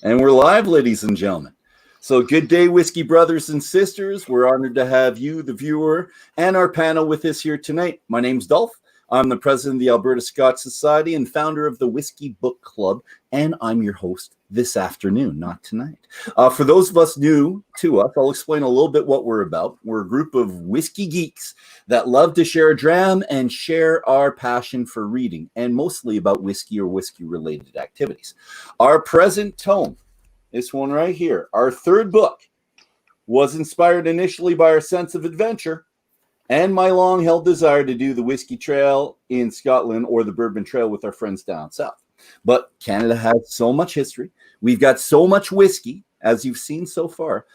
And we're live, ladies and gentlemen. So good day, whiskey brothers and sisters. We're honored to have you, the viewer, and our panel with us here tonight. My name's Dolph. I'm the president of the Alberta Scotch Society and founder of the Whisky Book Club, and I'm your host this afternoon, not tonight. For those of us new to us, I'll explain a little bit what we're about. We're a group of whiskey geeks that love to share a dram and share our passion for reading, and mostly about whiskey or whiskey-related activities. Our present tome, this one right here, our third book, was inspired initially by our sense of adventure and my long-held desire to do the Whiskey Trail in Scotland or the Bourbon Trail with our friends down south. But Canada has so much history. We've got so much whiskey, as you've seen so far.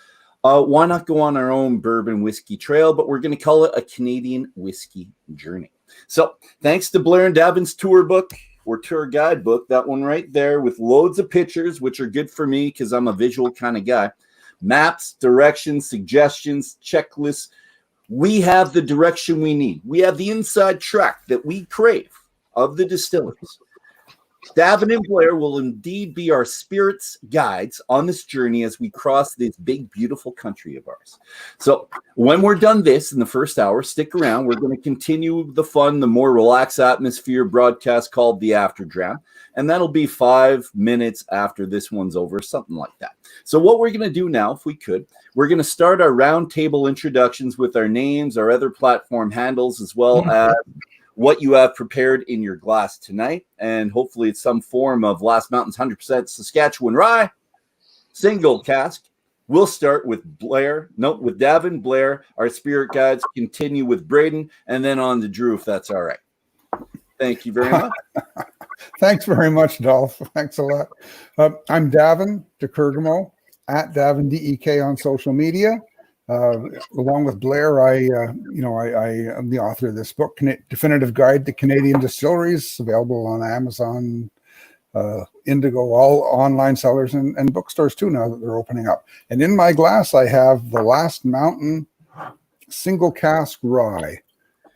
Why not go on our own bourbon whiskey trail? But we're going to call it a Canadian Whisky Journey. So thanks to Blair and Davin's tour book or tour guide book, that one right there with loads of pictures, which are good for me because I'm a visual kind of guy. Maps, directions, suggestions, checklists. We have the direction we need. We have the inside track that we crave of the distilleries. Davin and Blair will indeed be our spirits guides on this journey as we cross this big, beautiful country of ours. So when we're done this in the first hour, stick around. We're going to continue the fun, the more relaxed atmosphere broadcast called The After Dram. And that'll be 5 minutes after this one's over, something like that. So what we're going to do now, if we could, we're going to start our roundtable introductions with our names, our other platform handles, as well as what you have prepared in your glass tonight. And hopefully it's some form of Last Mountain's 100% Saskatchewan rye, single cask. We'll start with Davin, Blair, our spirit guides, continue with Braeden, and then on to Drew, if that's all right. Thank you very much. Thanks very much, Dolph. Thanks a lot. I'm Davin de Kergommeaux, at Davin DEK on social media. Along with Blair, I am the author of this book, Definitive Guide to Canadian Distilleries, available on Amazon, Indigo, all online sellers and bookstores too now that they're opening up. And in my glass, I have the Last Mountain single cask rye.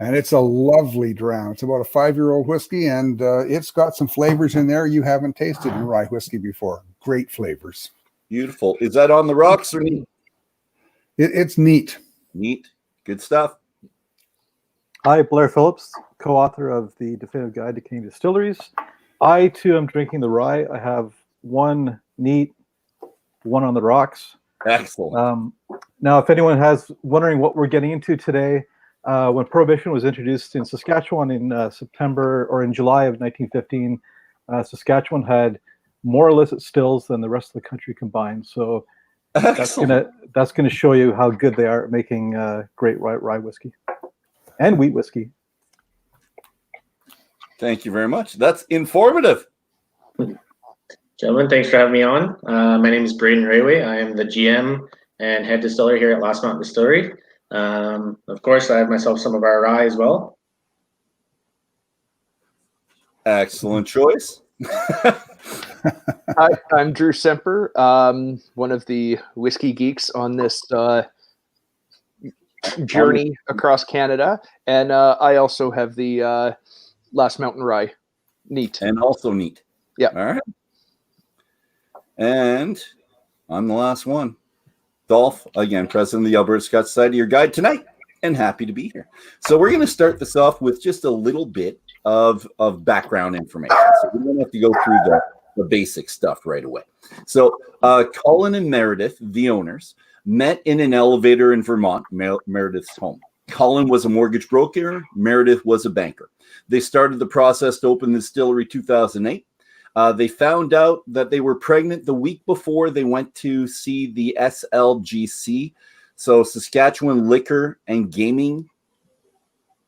And it's a lovely dram. It's about a 5-year-old whiskey, and it's got some flavors in there you haven't tasted in rye whiskey before. Great flavors. Beautiful. Is that on the rocks or neat? It's neat. Neat. Good stuff. Hi, Blair Phillips, co-author of the Definitive Guide to Canadian Distilleries. I, too, am drinking the rye. I have one neat, one on the rocks. Excellent. Now, if anyone has wondering what we're getting into today, when Prohibition was introduced in Saskatchewan in September or in July of 1915, Saskatchewan had more illicit stills than the rest of the country combined. So that's gonna show you how good they are at making great rye whiskey and wheat whiskey. Thank you very much. That's informative. Gentlemen, thanks for having me on. My name is Braeden Raiwet. I am the GM and head distiller here at Last Mountain Distillery. Of course, I have myself some of our rye as well. Excellent choice. Hi, I'm Drew Semper, one of the whiskey geeks on this journey across Canada. And I also have the Last Mountain Rye. Neat. And also neat. Yeah. All right. And I'm the last one. Dolph, again, president of the Alberta Scotch Society, your guide tonight, and happy to be here. So we're going to start this off with just a little bit of background information. So we don't have to go through the basic stuff right away. So Colin and Meredith, the owners, met in an elevator in Vermont, Meredith's home. Colin was a mortgage broker. Meredith was a banker. They started the process to open the distillery 2008. They found out that they were pregnant the week before they went to see the SLGC. So Saskatchewan Liquor and Gaming.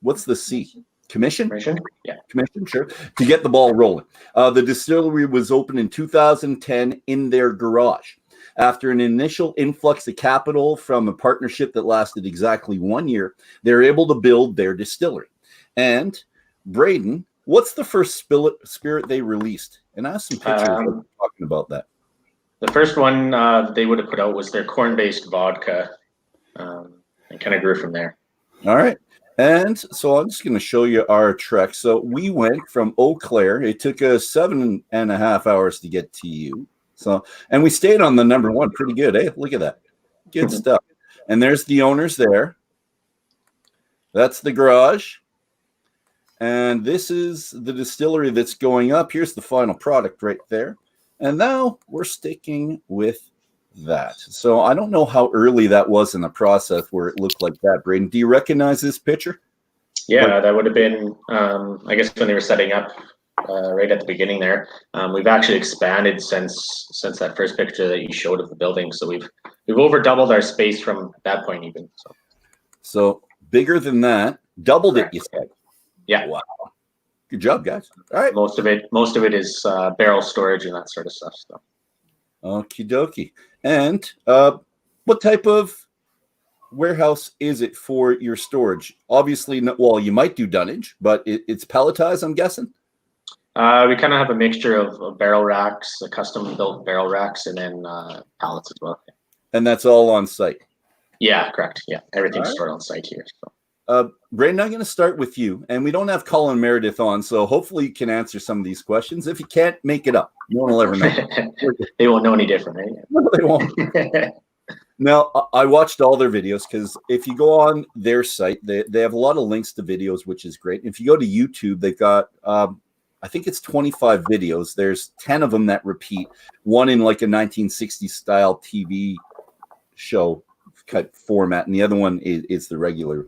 What's the C? Commission? Yeah. Commission, sure. To get the ball rolling. The distillery was opened in 2010 in their garage. After an initial influx of capital from a partnership that lasted exactly 1 year, they were able to build their distillery. And Braeden, what's the first spirit they released? And I have some pictures talking about that. The first one they would have put out was their corn-based vodka, and kind of grew from there. All right. And so I'm just going to show you our trek. So we went from Eau Claire. It took us 7.5 hours to get to you. So, and we stayed on the number one pretty good, eh? Look at that. Good stuff. And there's the owners there. That's the garage. And this is the distillery that's going up. Here's the final product right there. And now we're sticking with that. So I don't know how early that was in the process where it looked like that. Braeden, do you recognize this picture? Yeah, that would have been, I guess, when they were setting up right at the beginning there. We've actually expanded since that first picture that you showed of the building. So we've over doubled our space from that point even. So bigger than that, doubled Correct. it, you said. Yeah. Wow. Good job, guys. All right. Most of it is barrel storage and that sort of stuff. So. Okie dokie. And what type of warehouse is it for your storage? Obviously, well, you might do dunnage, but it's pelletized, I'm guessing? We kind of have a mixture of barrel racks, custom built barrel racks, and then pallets as well. And that's all on site? Yeah, correct. Yeah, everything's All right. stored on site here. So. Braeden, I'm going to start with you, and we don't have Colin Meredith on, so hopefully you can answer some of these questions. If you can't, make it up. No one will ever know. They won't know any different, right? No, they won't. Now, I watched all their videos because if you go on their site, they have a lot of links to videos, which is great. If you go to YouTube, they've got, I think it's 25 videos. There's 10 of them that repeat, one in like a 1960s style TV show cut format, and the other one is the regular.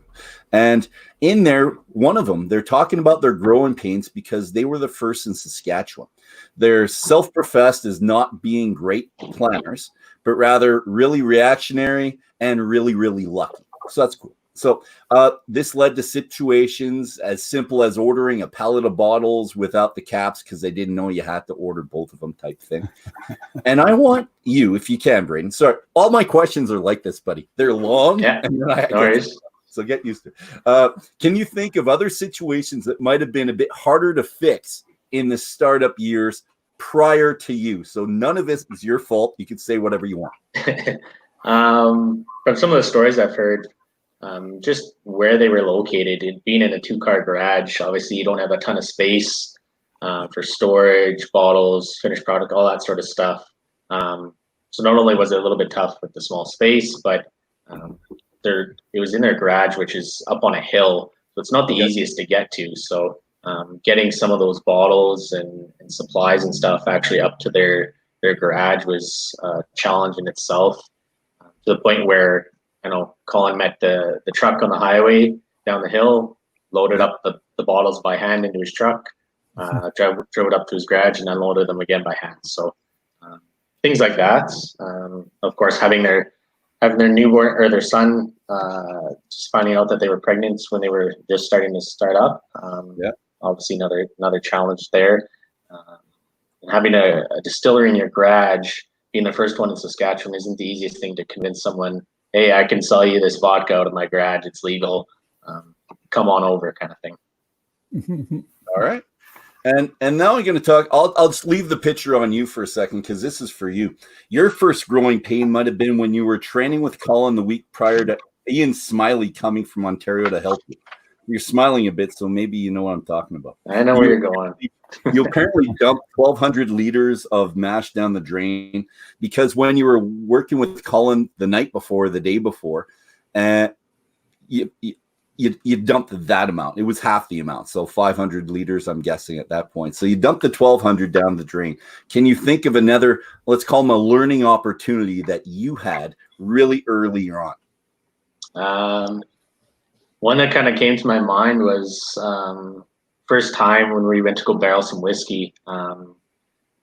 And in there, one of them, they're talking about their growing pains because they were the first in Saskatchewan. They're self-professed as not being great planners, but rather really reactionary and really, really lucky. So that's cool. So this led to situations as simple as ordering a pallet of bottles without the caps because they didn't know you had to order both of them type thing. And I want you, if you can, Braeden. Sorry, all my questions are like this, buddy. They're long. Yeah, and no worries. So get used to it. Can you think of other situations that might have been a bit harder to fix in the startup years prior to you? So none of this is your fault. You can say whatever you want. From some of the stories I've heard, just where they were located, it being in a 2-car garage, obviously you don't have a ton of space for storage, bottles, finished product, all that sort of stuff. So not only was it a little bit tough with the small space, but it was in their garage, which is up on a hill, so it's not the easiest to get to. So getting some of those bottles and supplies and stuff actually up to their garage was a challenge in itself, to the point where Colin met the truck on the highway down the hill, loaded up the bottles by hand into his truck, drove it up to his garage and unloaded them again by hand. So things like that. Of course, having their newborn or their son, just finding out that they were pregnant when they were just starting to start up. Obviously another challenge there. And having a distillery in your garage, being the first one in Saskatchewan, isn't the easiest thing to convince someone, hey, I can sell you this vodka out of my garage. It's legal. Come on over, kind of thing. All right. And now I'm going to talk. I'll just leave the picture on you for a second because this is for you. Your first growing pain might have been when you were training with Colin the week prior to Ian Smiley coming from Ontario to help you. You're smiling a bit, so maybe you know what I'm talking about. I know where you're going. You apparently dumped 1,200 liters of mash down the drain because when you were working with Colin the night before, the day before, you dumped that amount. It was half the amount, so 500 liters, I'm guessing, at that point. So you dumped the 1,200 down the drain. Can you think of another, let's call them a learning opportunity that you had really early on? One that kind of came to my mind was first time when we went to go barrel some whiskey.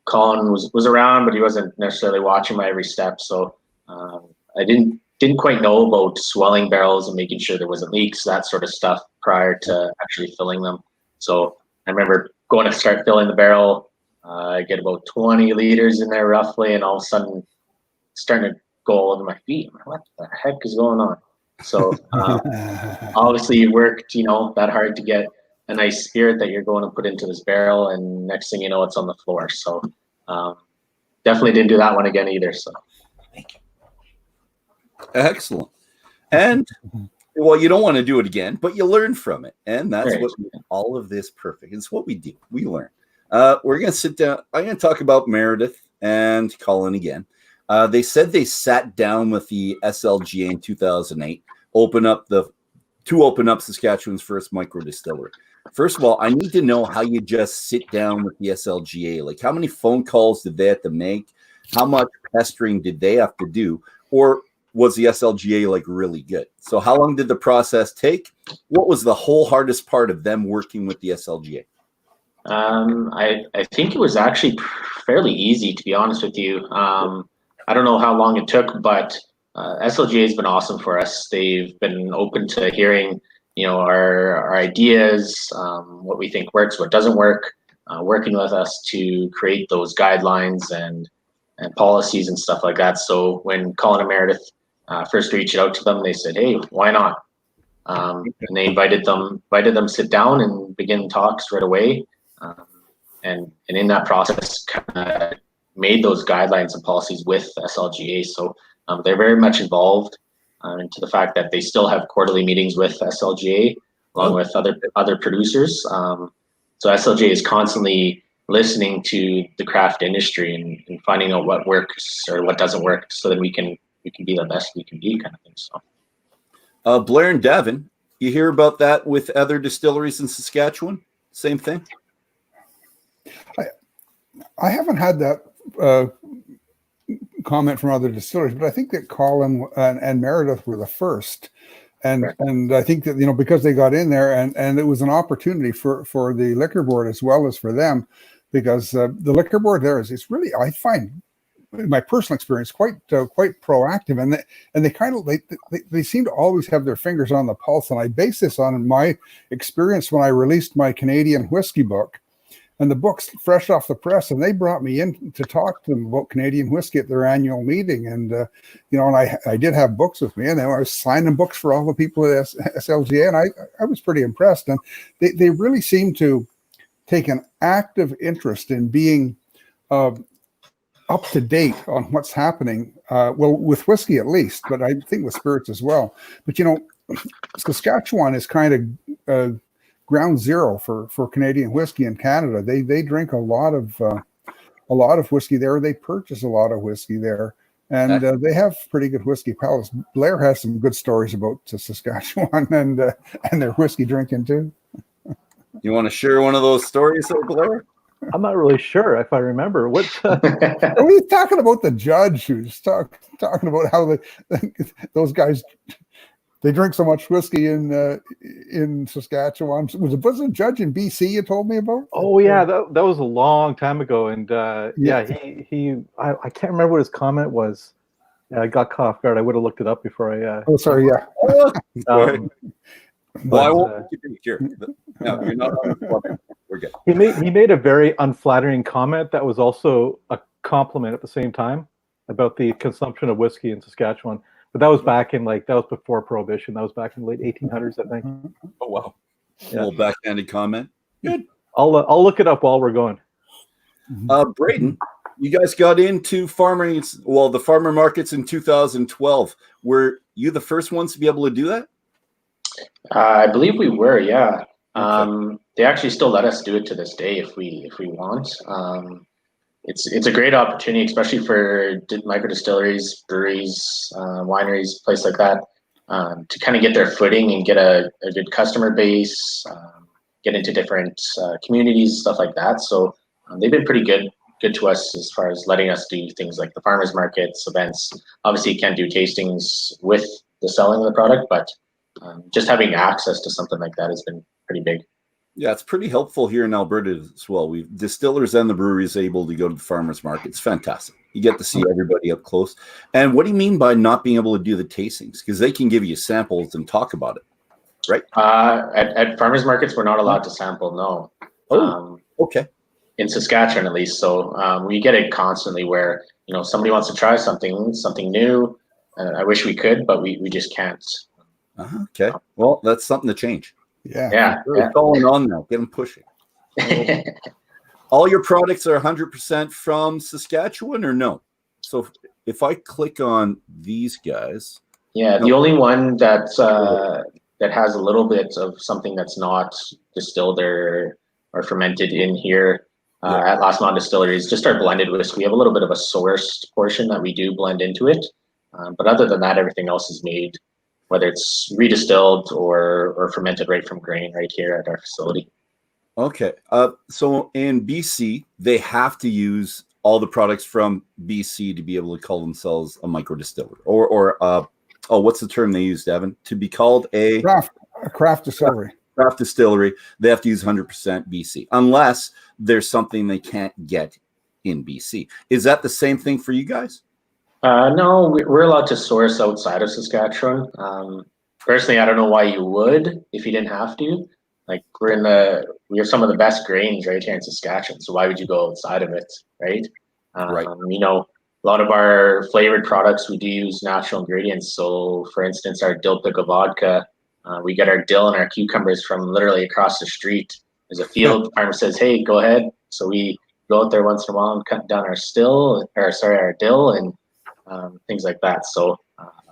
Colin was around, but he wasn't necessarily watching my every step. So I didn't quite know about swelling barrels and making sure there wasn't leaks, that sort of stuff, prior to actually filling them. So I remember going to start filling the barrel. I get about 20 liters in there roughly, and all of a sudden starting to go all over my feet. I'm like, what the heck is going on? So obviously you worked, that hard to get a nice spirit that you're going to put into this barrel, and next thing you know, it's on the floor. So definitely didn't do that one again either. So thank you. Excellent. And well, you don't want to do it again, but you learn from it, and that's what all of this perfect. It's what we do. We learn. We're going to sit down. I'm going to talk about Meredith and Colin again. They said they sat down with the SLGA in 2008, open up Saskatchewan's first micro distillery. First of all, I need to know how you just sit down with the SLGA. Like, how many phone calls did they have to make? How much pestering did they have to do? Or was the SLGA like really good? So how long did the process take? What was the whole hardest part of them working with the SLGA? I think it was actually fairly easy, to be honest with you. I don't know how long it took, but SLGA has been awesome for us. They've been open to hearing, our ideas, what we think works, what doesn't work, working with us to create those guidelines and policies and stuff like that. So when Colin and Meredith first reached out to them, they said, "Hey, why not?" And they invited them sit down and begin talks right away. And in that process, kind of made those guidelines and policies with SLGA. So they're very much involved into the fact that they still have quarterly meetings with SLGA along with other producers. So SLGA is constantly listening to the craft industry and finding out what works or what doesn't work, so that we can be the best we can be, kind of thing. So, Blair and Davin, you hear about that with other distilleries in Saskatchewan? Same thing. I haven't had that comment from other distilleries, but I think that Colin and Meredith were the first. And I think that, because they got in there and it was an opportunity for the liquor board as well as for them, because the liquor board there is really, I find, in my personal experience, quite proactive, and they kind of they seem to always have their fingers on the pulse. And I base this on my experience when I released my Canadian Whisky book, and the book's fresh off the press, and they brought me in to talk to them about Canadian whiskey at their annual meeting. And and I did have books with me, and I was signing books for all the people at SLGA, and I was pretty impressed. And they really seem to take an active interest in being up to date on what's happening, with whiskey at least, but I think with spirits as well. But Saskatchewan is kind of ground zero for Canadian whiskey in Canada. They drink a lot of whiskey there. They purchase a lot of whiskey there, and they have pretty good whiskey palates. Blair has some good stories about Saskatchewan and their whiskey drinking too. You want to share one of those stories there, Blair? I'm not really sure if I remember. What Are we talking about the judge who's talking about how those guys, they drink so much whiskey in Saskatchewan? Was it a judge in BC you told me about? Oh yeah, that was a long time ago, and I can't remember what his comment was. I got caught off guard. I would have looked it up before I. Oh, sorry. Yeah. Why won't you be here? No, you're not. We're good. He made a very unflattering comment that was also a compliment at the same time about the consumption of whiskey in Saskatchewan. But that was back in that was before Prohibition. That was back in the late 1800s, I think. Oh wow! Yeah. A little backhanded comment. Good. I'll look it up while we're going. Braeden, you guys got into the farmer markets in 2012. Were you the first ones to be able to do that? I believe we were, yeah. Okay. They actually still let us do it to this day if we want. It's a great opportunity, especially for micro distilleries, breweries, wineries, place like that, to kind of get their footing and get a good customer base, get into different communities, stuff like that. So they've been pretty good to us as far as letting us do things like the farmers markets, events. Obviously, you can't do tastings with the selling of the product, but just having access to something like that has been pretty big. Yeah, it's pretty helpful here in Alberta as well. We distillers and the breweries able to go to the farmers market. It's fantastic. You get to see everybody up close. And what do you mean by not being able to do the tastings? Because they can give you samples and talk about it, right? At farmers markets, we're not allowed to sample. No. Oh, okay. In Saskatchewan, at least. So we get it constantly where somebody wants to try something new. I wish we could, but we just can't. Okay. Well, that's something to change. Yeah. Going on now. Get them pushing. All your products are 100% from Saskatchewan or no? So if I click on these guys. Yeah, the only one that has a little bit of something that's not distilled or fermented in here at Last Mountain Distilleries, just our blended whiskey. We have a little bit of a sourced portion that we do blend into it. But other than that, everything else is made, whether it's redistilled or fermented right from grain right here at our facility. Okay. So in BC, they have to use all the products from BC to be able to call themselves a micro distiller, or what's the term they use, Davin? To be called a craft distillery. Craft distillery, they have to use 100% BC, unless there's something they can't get in BC. Is that the same thing for you guys? No, we're allowed to source outside of Saskatchewan. Personally, I don't know why you would if you didn't have to. Like we have some of the best grains right here in Saskatchewan. So why would you go outside of it, right? Right. You know, a lot of our flavored products, we do use natural ingredients. So for instance, our dill pickle vodka, we get our dill and our cucumbers from literally across the street. There's a field, farmer says, hey, go ahead. So we go out there once in a while and cut down our dill and things like that. So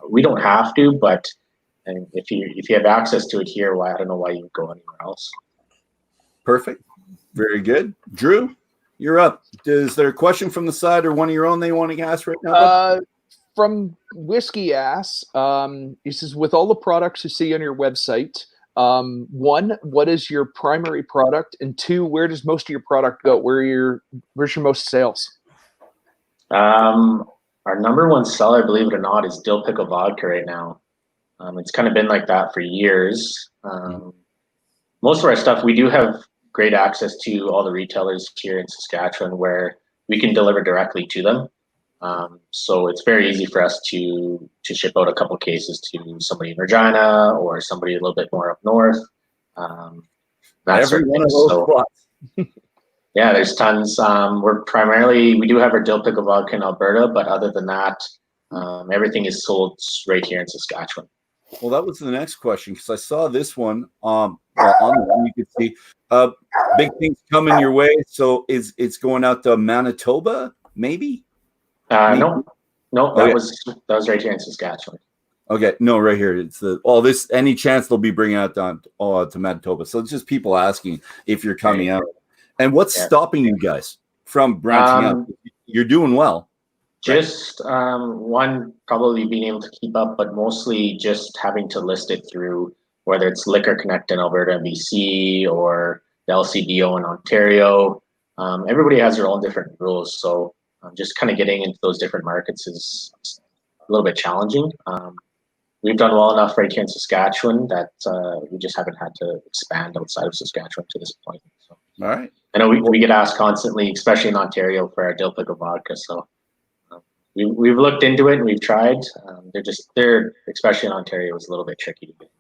we don't have to, but and if you have access to it here, I don't know why you would go anywhere else. Perfect. Very good. Drew, you're up. Is there a question from the side or one of your own they want to ask right now? From Whiskey Ass, he says, with all the products you see on your website, one, what is your primary product? And two, where does most of your product go? Where's your most sales? Our number one seller, believe it or not, is dill pickle vodka right now. It's kind of been like that for years. Most of our stuff, we do have great access to all the retailers here in Saskatchewan where we can deliver directly to them. So it's very easy for us to ship out a couple cases to somebody in Regina or somebody a little bit more up north. Every one of those spots. Yeah, there's tons. We do have our dill pickle vodka in Alberta, but other than that, everything is sold right here in Saskatchewan. Well, that was the next question because I saw this one. On the one you could see big things coming your way. So it's going out to Manitoba, maybe? No, that was right here in Saskatchewan. Okay, no, right here. It's any chance they'll be bringing out to Manitoba. So it's just people asking if you're coming out. And what's stopping you guys from branching out? You're doing well. Just one, probably being able to keep up, but mostly just having to list it through whether it's Liquor Connect in Alberta and BC or the LCBO in Ontario. Everybody has their own different rules, so just kind of getting into those different markets is a little bit challenging. We've done well enough right here in Saskatchewan that we just haven't had to expand outside of Saskatchewan to this point. So. All right. I know we get asked constantly, especially in Ontario, for our dill pickle vodka. So we've looked into it and we've tried. They're especially in Ontario, is a little bit tricky to get.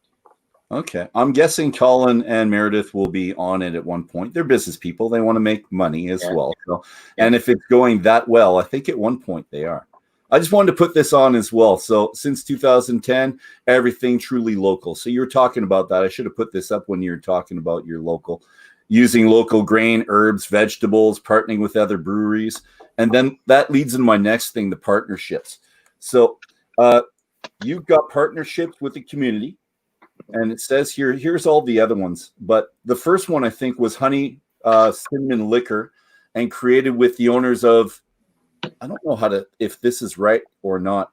Okay. I'm guessing Colin and Meredith will be on it at one point. They're business people. They want to make money as well. So, and if it's going that well, I think at one point they are. I just wanted to put this on as well. So since 2010, everything truly local. So you're talking about that. I should have put this up when you're talking about your local, using local grain, herbs, vegetables, partnering with other breweries. And then that leads into my next thing, the partnerships. So you've got partnerships with the community. And it says here's all the other ones. But the first one, I think, was Honey Cinnamon Liquor and created with the owners of, I don't know if this is right or not,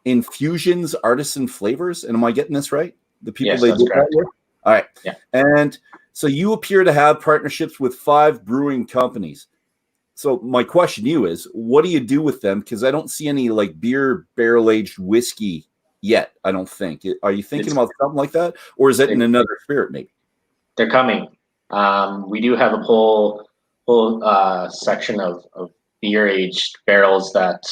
Infusions Artisan Flavors. And am I getting this right? The people they did that with? All right. Yeah. And so you appear to have partnerships with 5 brewing companies. So my question to you is, what do you do with them? Because I don't see any like beer barrel-aged whiskey yet, I don't think. Are you thinking about something like that? Or is it in another spirit maybe? They're coming. We do have a whole section of beer-aged barrels that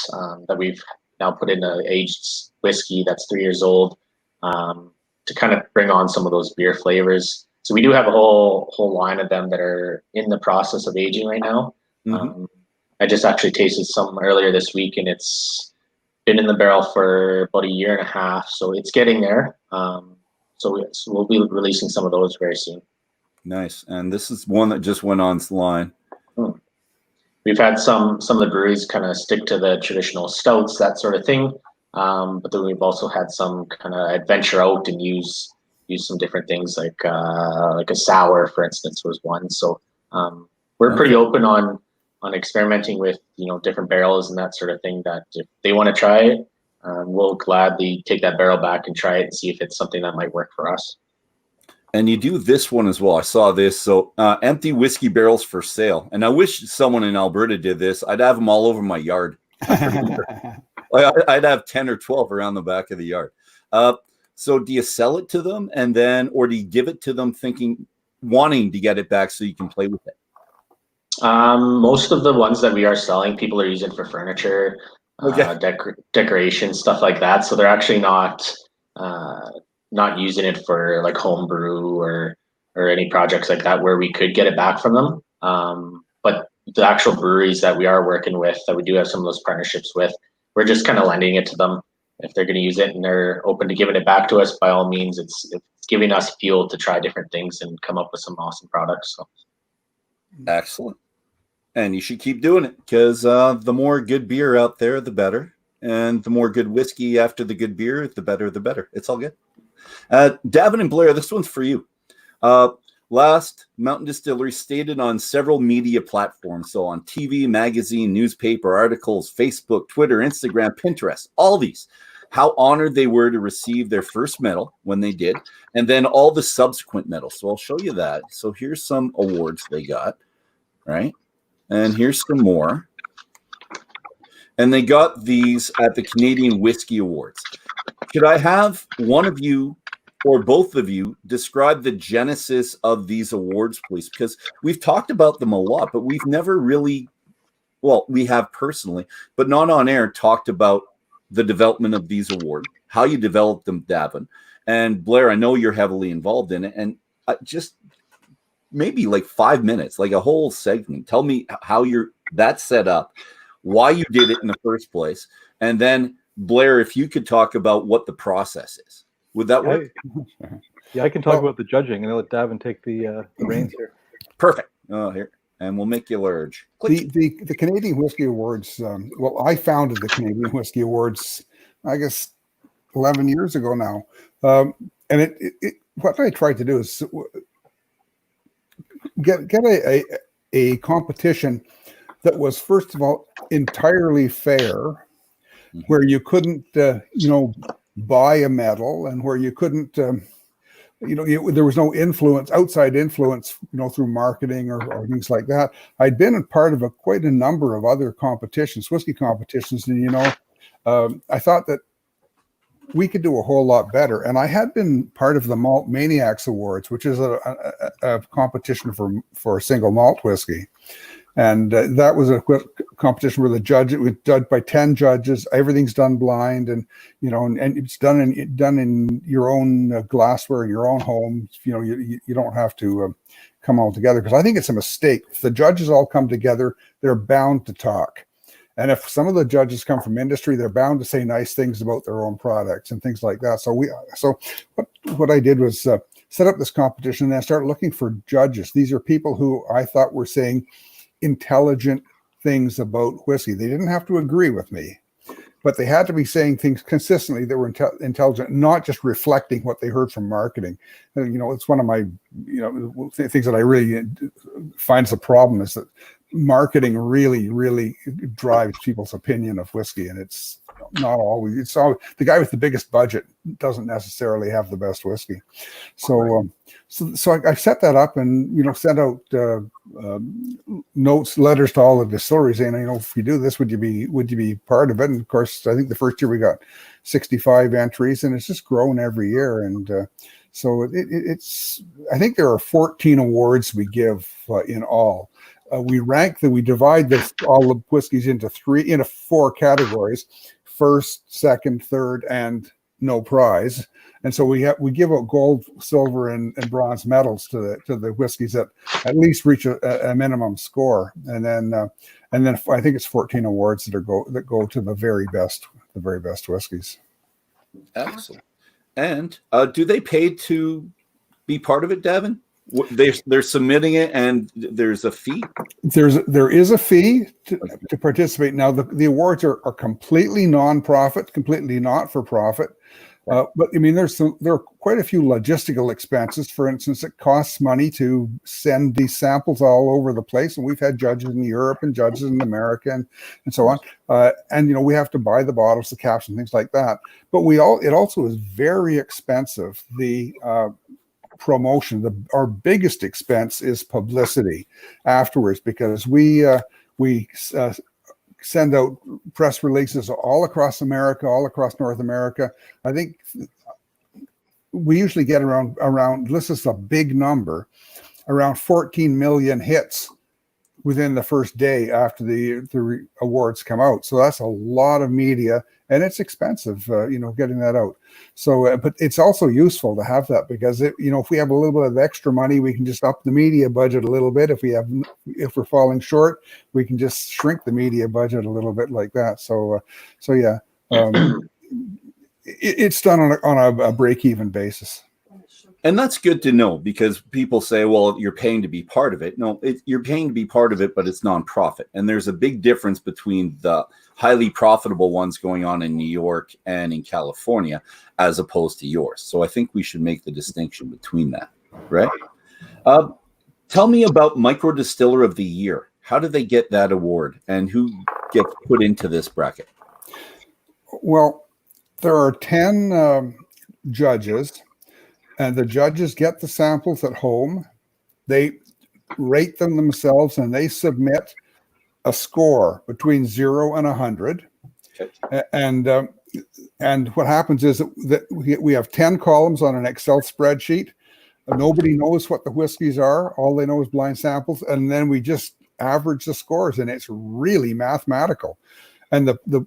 we've now put in an aged whiskey that's 3 years old to kind of bring on some of those beer flavors. So we do have a whole line of them that are in the process of aging right now. Mm-hmm. I just actually tasted some earlier this week, and it's been in the barrel for about 1.5 years, so it's getting there. So we'll be releasing some of those very soon. Nice. And this is one that just went online. We've had some of the breweries kind of stick to the traditional stouts, that sort of thing. But then we've also had some kind of adventure out and use some different things like a sour, for instance, was one. So we're pretty open on experimenting with, you know, different barrels and that sort of thing, that if they want to try it, we'll gladly take that barrel back and try it and see if it's something that might work for us. And you do this one as well. I saw this. So empty whiskey barrels for sale. And I wish someone in Alberta did this. I'd have them all over my yard. I'd have 10 or 12 around the back of the yard. So do you sell it to them and then, or do you give it to them wanting to get it back so you can play with it? Most of the ones that we are selling, people are using for furniture, decoration, stuff like that. So they're actually not using it for like home brew or any projects like that where we could get it back from them. But the actual breweries that we are working with, that we do have some of those partnerships with, we're just kind of lending it to them. If they're going to use it and they're open to giving it back to us, by all means, it's giving us fuel to try different things and come up with some awesome products. So. Excellent. And you should keep doing it, because the more good beer out there, the better. And the more good whiskey after the good beer, the better, the better. It's all good. Davin and Blair, this one's for you. Last, Mountain Distillery stated on several media platforms, so on TV, magazine, newspaper, articles, Facebook, Twitter, Instagram, Pinterest, all these, how honored they were to receive their first medal when they did, and then all the subsequent medals. So I'll show you that. So here's some awards they got, right? And here's some more. And they got these at the Canadian Whisky Awards. Could I have one of you or both of you describe the genesis of these awards, please? Because we've talked about them a lot, but we've never really, well, we have personally, but not on air, talked about the development of these awards, how you developed them, Davin. And Blair, I know you're heavily involved in it. And just maybe like 5 minutes, like a whole segment. Tell me how that's set up, why you did it in the first place. And then, Blair, if you could talk about what the process is. Would that work? Yeah, I can talk about the judging, and I'll let Davin take the reins here. Perfect. Oh, here. And we'll make you large. The Canadian Whisky Awards, well, I founded the Canadian Whisky Awards, I guess, 11 years ago now. And what I tried to do is get a competition that was, first of all, entirely fair, where you couldn't, buy a medal, and where you couldn't, there was no outside influence, through marketing or things like that. I'd been a part of quite a number of other competitions, whiskey competitions, and I thought that we could do a whole lot better. And I had been part of the Malt Maniacs Awards, which is a competition for single malt whiskey. And that was a competition where it was judged by 10 judges. Everything's done blind, and and it's done in your own glassware in your own home. You don't have to come all together, because I think it's a mistake. If the judges all come together, they're bound to talk. And if some of the judges come from industry, they're bound to say nice things about their own products and things like that. So what I did was set up this competition, and I started looking for judges. These are people who I thought were saying intelligent things about whiskey. They didn't have to agree with me, but they had to be saying things consistently that were intelligent, not just reflecting what they heard from marketing. And, it's one of my, things that I really find as a problem, is that marketing really, really drives people's opinion of whiskey. And it's not always, the guy with the biggest budget doesn't necessarily have the best whiskey. So I set that up, and sent out letters to all the distilleries saying, if you do this, would you be part of it? And of course, I think the first year we got 65 entries, and it's just grown every year. And so it's I think there are 14 awards we give in all. We divide all the whiskeys into 4 categories: first, second, third, and no prize. And so we give out gold, silver, and bronze medals to the whiskeys that at least reach a minimum score. And then I think it's 14 awards that go to the very best whiskeys. Excellent. And do they pay to be part of it, Davin? They're submitting it, and there's a fee. There is a fee to participate. Now the awards are completely non-profit, completely not for profit. But I mean, there are quite a few logistical expenses. For instance, it costs money to send these samples all over the place, and we've had judges in Europe and judges in America and so on. And you know, we have to buy the bottles, the caps, and things like that. But it also is very expensive. The promotion, our biggest expense is publicity afterwards, because we send out press releases all across America, all across North America. I think we usually get around, this is a big number, around 14 million hits within the first day after the awards come out. So that's a lot of media, and it's expensive, you know, getting that out. So, but it's also useful to have that, because you know, if we have a little bit of extra money, we can just up the media budget a little bit. If we're falling short, we can just shrink the media budget a little bit like that. So yeah, it's done on a break-even basis. And that's good to know, because people say, well, you're paying to be part of it. No, you're paying to be part of it, but it's nonprofit. And there's a big difference between the highly profitable ones going on in New York and in California, as opposed to yours. So I think we should make the distinction between that, right? Tell me about Micro Distiller of the Year. How do they get that award, and who gets put into this bracket? Well, there are 10 judges. And the judges get the samples at home. They rate them themselves, and they submit a score between 0 and 100. Okay. And what happens is that we have 10 columns on an Excel spreadsheet. Nobody knows what the whiskeys are. All they know is blind samples. And then we just average the scores, and it's really mathematical. And the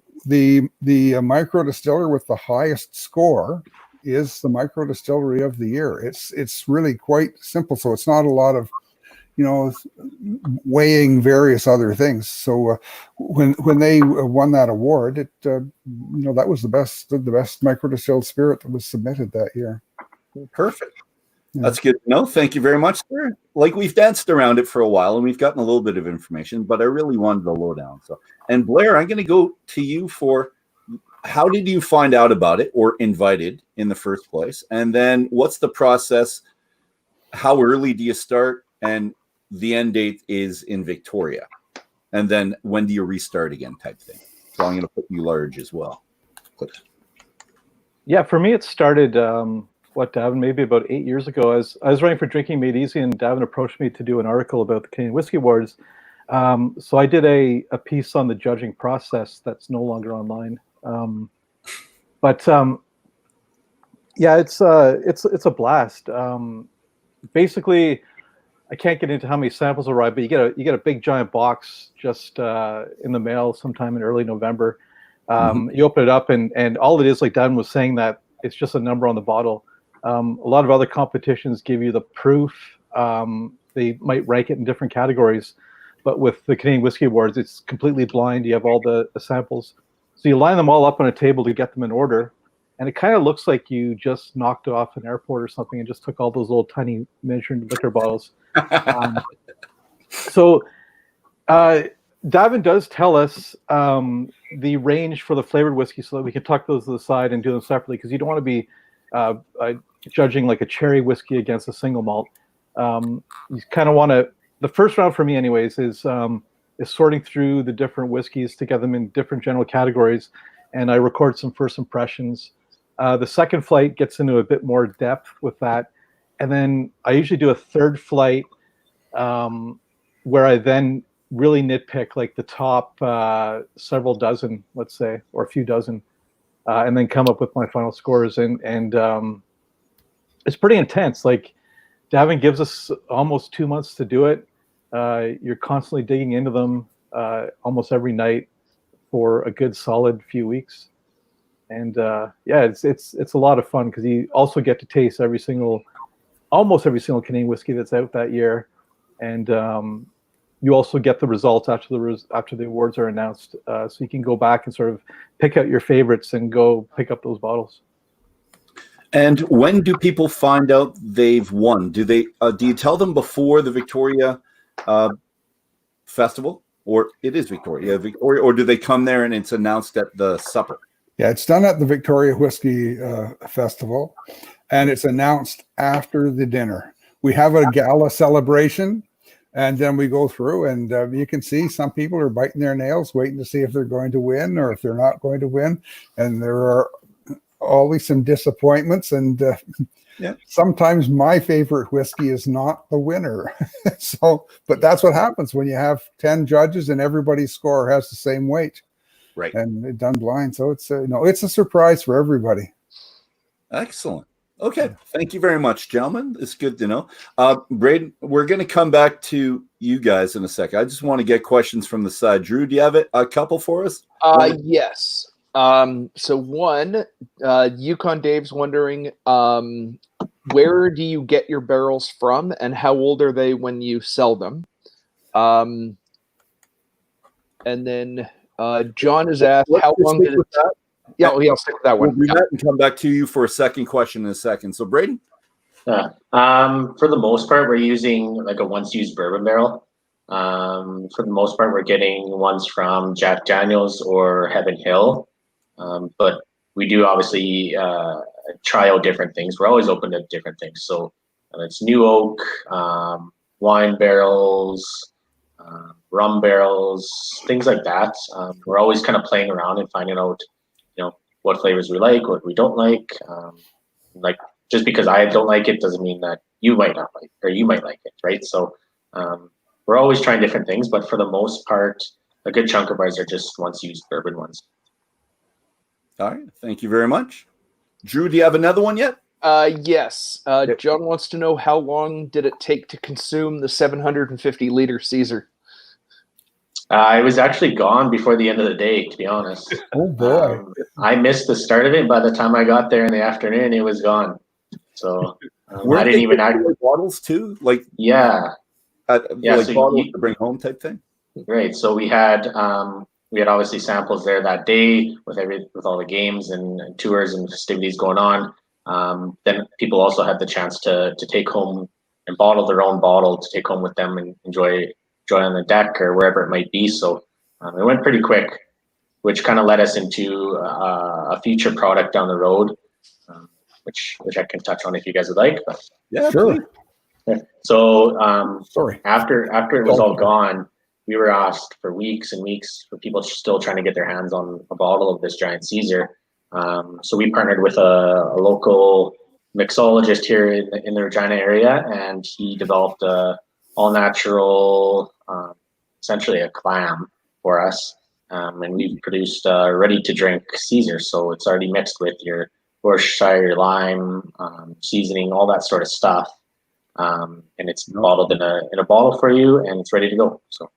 micro distiller with the highest score is the Micro Distillery of the Year. It's really quite simple. So it's not a lot of, you know, weighing various other things. So when they won that award, it you know, that was the best micro distilled spirit that was submitted that year. Perfect. Yeah. That's good to know. Thank you very much, sir. Like, we've danced around it for a while, and we've gotten a little bit of information, but I really wanted the lowdown. So, and Blair, I'm going to go to you for, how did you find out about it, or invited in the first place? And then what's the process? How early do you start? And the end date is in Victoria. And then when do you restart again, type thing? So I'm going to put you large as well. Click. Yeah, for me, it started, Davin, maybe about 8 years ago. I was writing for Drinking Made Easy, and Davin approached me to do an article about the Canadian Whisky Awards. So I did a piece on the judging process that's no longer online. Yeah, it's a blast. Basically, I can't get into how many samples arrive, but you get a big giant box just in the mail sometime in early November. You open it up, and all it is, like Dan was saying, that it's just a number on the bottle. A lot of other competitions give you the proof. They might rank it in different categories, but with the Canadian Whisky Awards, it's completely blind. You have all the samples. So you line them all up on a table to get them in order. And it kind of looks like you just knocked off an airport or something and just took all those little tiny miniature liquor bottles. So Davin does tell us the range for the flavored whiskey, so that we can tuck those to the side and do them separately, because you don't want to be judging like a cherry whiskey against a single malt. You kind of want to, the first round for me anyways, is sorting through the different whiskeys to get them in different general categories, and I record some first impressions. The second flight gets into a bit more depth with that, and then I usually do a third flight where I then really nitpick like the top several dozen, let's say, or a few dozen, and then come up with my final scores. And it's pretty intense. Like, Davin gives us almost 2 months to do it. You're constantly digging into them almost every night for a good solid few weeks. And yeah, it's a lot of fun, because you also get to taste almost every single Canadian whiskey that's out that year. And you also get the results after the awards are announced. So you can go back and sort of pick out your favorites and go pick up those bottles. And when do people find out they've won? Do you tell them before the Victoria festival, or it is Victoria, or do they come there and it's announced at the supper? Yeah, it's done at the Victoria Whiskey Festival, and it's announced after the dinner. We have a gala celebration, and then we go through, and you can see some people are biting their nails, waiting to see if they're going to win or if they're not going to win. And there are always some disappointments, and sometimes my favorite whiskey is not the winner. But that's what happens when you have 10 judges and everybody's score has the same weight. Right. And done blind. So it's it's a surprise for everybody. Excellent. Okay. Thank you very much, gentlemen. It's good to know. Braeden, we're going to come back to you guys in a second. I just want to get questions from the side. Drew, do you have a couple for us? Yes. So one, Yukon Dave's wondering, where do you get your barrels from and how old are they when you sell them? And then John has asked, how long did it take? Yeah, I'll stick with that one. We'll do that and come back to you for a second question in a second. So, Braeden? Yeah. For the most part, we're using like a once-used bourbon barrel. For the most part, we're getting ones from Jack Daniels or Heaven Hill. But we do obviously try out different things. We're always open to different things. So it's new oak, wine barrels, rum barrels, things like that. We're always kind of playing around and finding out, what flavors we like, what we don't like. Like just because I don't like it doesn't mean that you might not like or you might like it, right? So we're always trying different things, but for the most part, a good chunk of ours are just once-used bourbon ones. All right. Thank you very much. Drew, do you have another one yet? Yes. John wants to know, how long did it take to consume the 750-liter Caesar? I was actually gone before the end of the day, to be honest. Oh, boy. I missed the start of it. By the time I got there in the afternoon, it was gone. So I didn't even bottles too, like yeah, like so bottles to bring home type thing. Right. So we had obviously samples there that day with all the games and tours and festivities going on. Then people also had the chance to take home and bottle their own bottle to take home with them and enjoy on the deck or wherever it might be. So it went pretty quick, which kind of led us into a future product down the road, which I can touch on if you guys would like. But yeah, sure. So after it was all gone, we were asked for weeks and weeks for people still trying to get their hands on a bottle of this giant Caesar. So we partnered with a local mixologist here in the Regina area, and he developed a all natural, essentially a clam for us. And we've produced ready to drink Caesar. So it's already mixed with your Worcestershire, your lime, seasoning, all that sort of stuff. And it's bottled in a bottle for you, and it's ready to go. So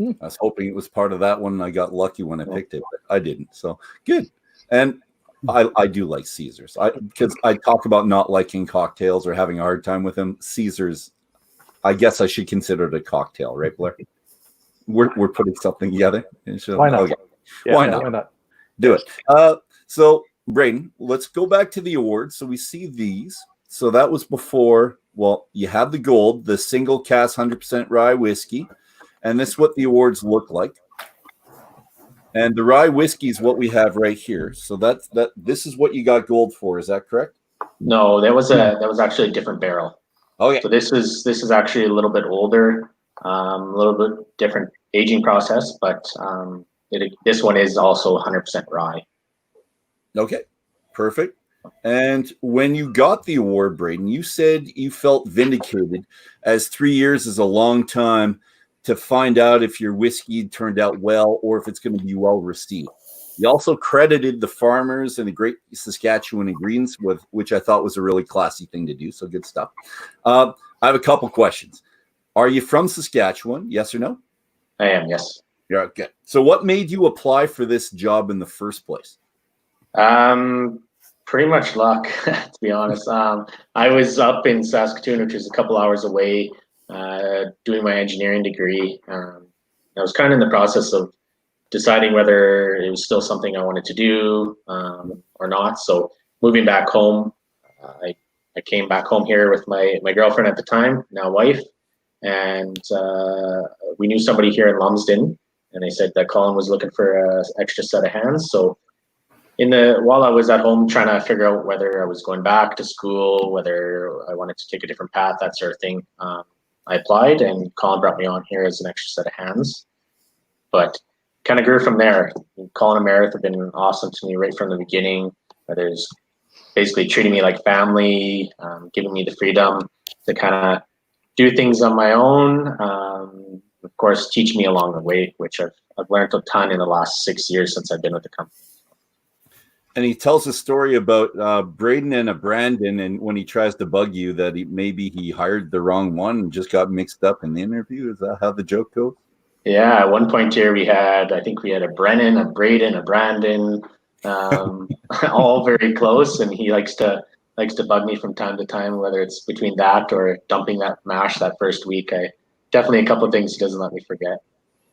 I was hoping it was part of that one, and I got lucky when I picked it, but I didn't. So good. And I do like Caesars. Because I talk about not liking cocktails or having a hard time with them. Caesars, I guess I should consider it a cocktail, right, Blair? We're putting something together. Why not? Okay. Yeah, why not? Do it. So, Braeden, let's go back to the awards. So we see these. So that was before, well, you have the gold, the single cask 100% rye whiskey. And this is what the awards look like. And the rye whiskey is what we have right here. So this is what you got gold for. Is that correct? No, that was actually a different barrel. Okay. So this is actually a little bit older, a little bit different aging process, but this one is also 100% rye. Okay, perfect. And when you got the award, Braeden, you said you felt vindicated, as 3 years is a long time to find out if your whiskey turned out well or if it's going to be well received. You also credited the farmers and the great Saskatchewan ingredients, which I thought was a really classy thing to do. So good stuff. I have a couple questions. Are you from Saskatchewan? Yes or no? I am, yes. Yeah, good. So what made you apply for this job in the first place? Pretty much luck, to be honest. I was up in Saskatoon, which is a couple hours away, doing my engineering degree. I was kind of in the process of deciding whether it was still something I wanted to do or not. So moving back home, I came back home here with my girlfriend at the time, now wife, and we knew somebody here in Lumsden, and they said that Colin was looking for an extra set of hands. So while I was at home trying to figure out whether I was going back to school, whether I wanted to take a different path, that sort of thing, I applied, and Colin brought me on here as an extra set of hands. But kind of grew from there. Colin and Meredith have been awesome to me right from the beginning. There's basically treating me like family, giving me the freedom to kind of do things on my own. Of course, teach me along the way, which I've learned a ton in the last 6 years since I've been with the company. And he tells a story about Braeden and a Braeden, and when he tries to bug you that maybe he hired the wrong one and just got mixed up in the interview. Is that how the joke goes? Yeah, at one point here I think we had a Brennan, a Braeden, a Brandon, all very close, and he likes to bug me from time to time, whether it's between that or dumping that mash that first week. Definitely a couple of things he doesn't let me forget.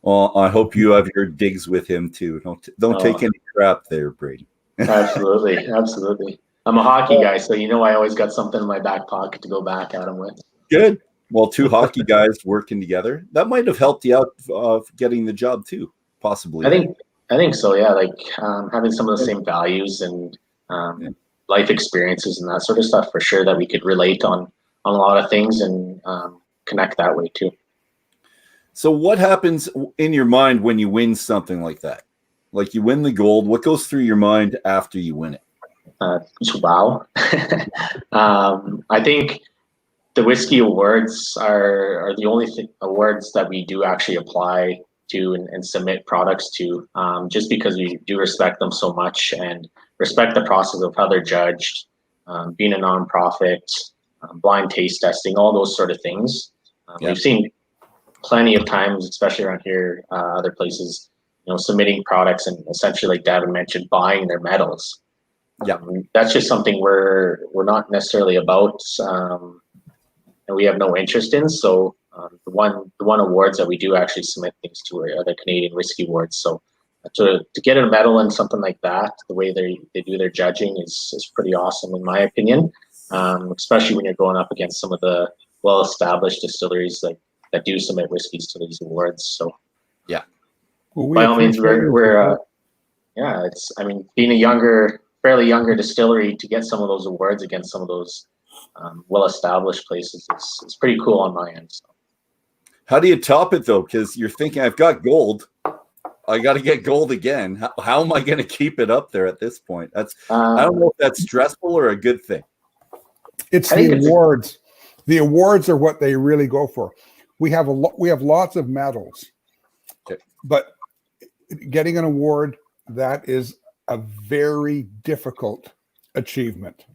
Well, I hope you have your digs with him too. Don't take any crap there, Brady. Absolutely. I'm a hockey guy, so I always got something in my back pocket to go back at him with. Good. Well, two hockey guys working together, that might have helped you out of getting the job too, possibly. I think so. Yeah, like having some of the same values and life experiences and that sort of stuff, for sure, that we could relate on a lot of things and connect that way too. So what happens in your mind when you win something like that? Like you win the gold, what goes through your mind after you win it? Wow. I think the whiskey awards are the only awards that we do actually apply to and submit products to, just because we do respect them so much and respect the process of how they're judged, being a nonprofit, blind taste testing, all those sort of things. We've seen plenty of times, especially around here, other places, submitting products and essentially, like Davin mentioned, buying their medals. Yeah, that's just something we're not necessarily about, and we have no interest in. So the one awards that we do actually submit things to are the Canadian Whisky Awards. So to get a medal in something like that, the way they do their judging is pretty awesome in my opinion, especially when you're going up against some of the well-established distilleries that do submit whiskeys to these awards. So yeah, well, by all means, we're being a fairly younger distillery, to get some of those awards against some of those well-established places is pretty cool on my end. So. How do you top it though? Because you're thinking, I've got gold, I got to get gold again. How am I going to keep it up there at this point? I don't know if that's stressful or a good thing. It's the awards. The awards are what they really go for. We have lots of medals, okay, but getting an award, that is a very difficult achievement.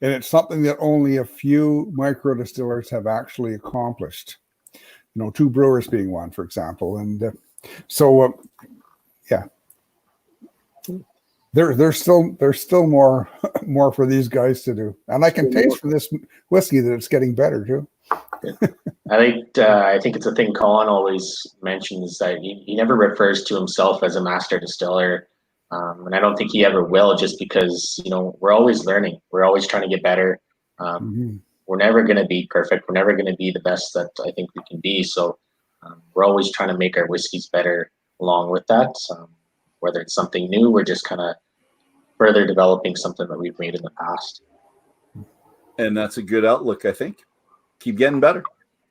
And it's something that only a few micro distillers have actually accomplished. Two brewers being one, for example. And yeah, there's still more for these guys to do. And I can taste from this whiskey that it's getting better too. I think it's a thing Colin always mentions, that he never refers to himself as a master distiller. And I don't think he ever will, just because, we're always learning. We're always trying to get better. We're never going to be perfect. We're never going to be the best that I think we can be. So we're always trying to make our whiskeys better along with that. Whether it's something new, we're just kind of further developing something that we've made in the past. And that's a good outlook, I think. Keep getting better.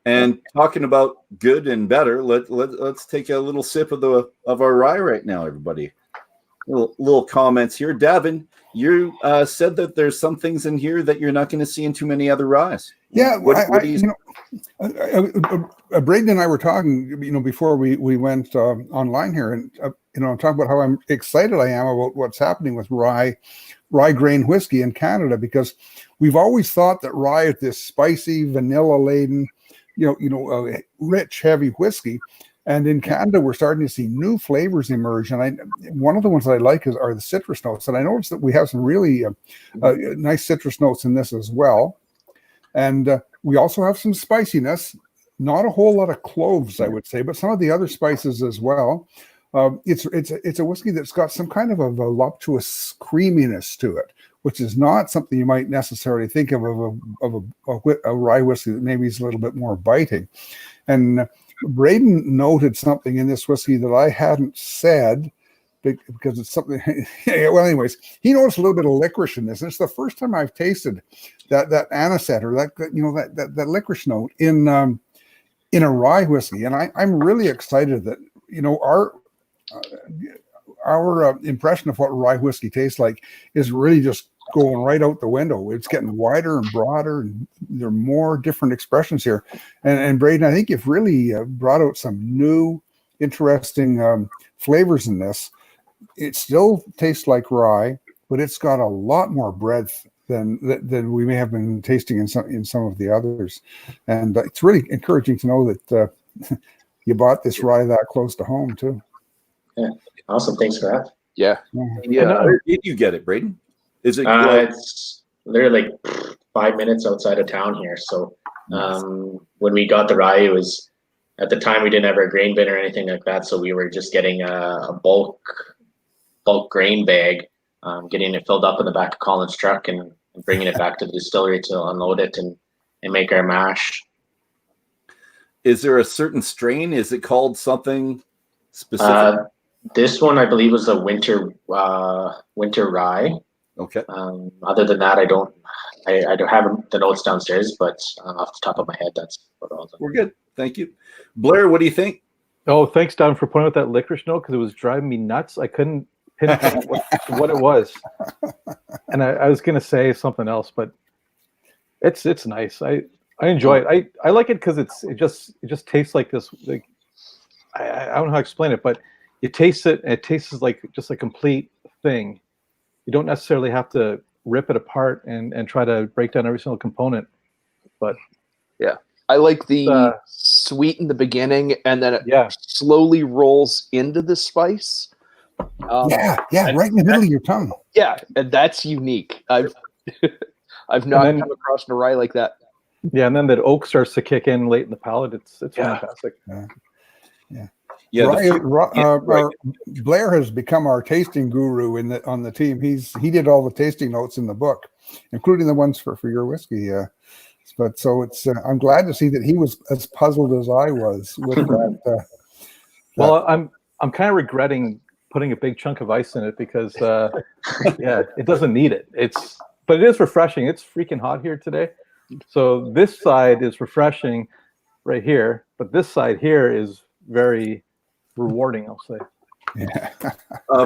And talking about good and better, let's take a little sip of our rye right now, everybody. Little comments here. Davin, you said that there's some things in here that you're not going to see in too many other ryes. Yeah, Braeden and I were talking, before we went online here, and talking about how excited I am about what's happening with rye grain whiskey in Canada, because we've always thought that rye is this spicy, vanilla laden, rich, heavy whiskey. And in Canada, we're starting to see new flavors emerge. And one of the ones that I like are the citrus notes. And I noticed that we have some really nice citrus notes in this as well. And we also have some spiciness, not a whole lot of cloves, I would say, but some of the other spices as well. It's a whiskey that's got some kind of a voluptuous creaminess to it, which is not something you might necessarily think of a rye whiskey that maybe is a little bit more biting. And Braeden noted something in this whiskey that I hadn't said, because it's something. Yeah, well, anyways, he noticed a little bit of licorice in this, and it's the first time I've tasted that anisette or that licorice note in a rye whiskey, and I'm really excited that our impression of what rye whiskey tastes like is really just going right out the window. It's getting wider and broader, and there are more different expressions here. And Braeden, I think you've really brought out some new, interesting flavors in this. It still tastes like rye, but it's got a lot more breadth than we may have been tasting in some of the others. And it's really encouraging to know that you bought this rye that close to home too. Yeah, awesome. Thanks for that. Yeah. Where did you get it, Braeden? Is it? It's literally like 5 minutes outside of town here. So when we got the rye, it was at the time we didn't have a grain bin or anything like that. So we were just getting a bulk grain bag, getting it filled up in the back of Colin's truck and bringing it back to the distillery to unload it and make our mash. Is there a certain strain? Is it called something specific? This one, I believe, was a winter rye. Okay. Other than that, I don't have the notes downstairs, but off the top of my head, that's what all. We're good. Thank you. Blair, what do you think? Oh, thanks, Don, for pointing out that licorice note, because it was driving me nuts. I couldn't pinpoint what it was. And I was going to say something else, but it's nice. I enjoy it. I like it because it just tastes like this. Like I don't know how to explain it, but you taste it, and it tastes like just a complete thing. You don't necessarily have to rip it apart and try to break down every single component. But yeah, I like the sweet in the beginning, and then it slowly rolls into the spice. Right in the middle of your tongue. Yeah, and that's unique. I've not come across a rye like that. Yeah, and then that oak starts to kick in late in the palate. It's fantastic. Blair has become our tasting guru on the team. He did all the tasting notes in the book, including the ones for your whiskey. But so it's I'm glad to see that he was as puzzled as I was with that. Well, I'm kind of regretting putting a big chunk of ice in it because it doesn't need it. But it is refreshing. It's freaking hot here today. So this side is refreshing right here, but this side here is very rewarding, I'll say. Yeah.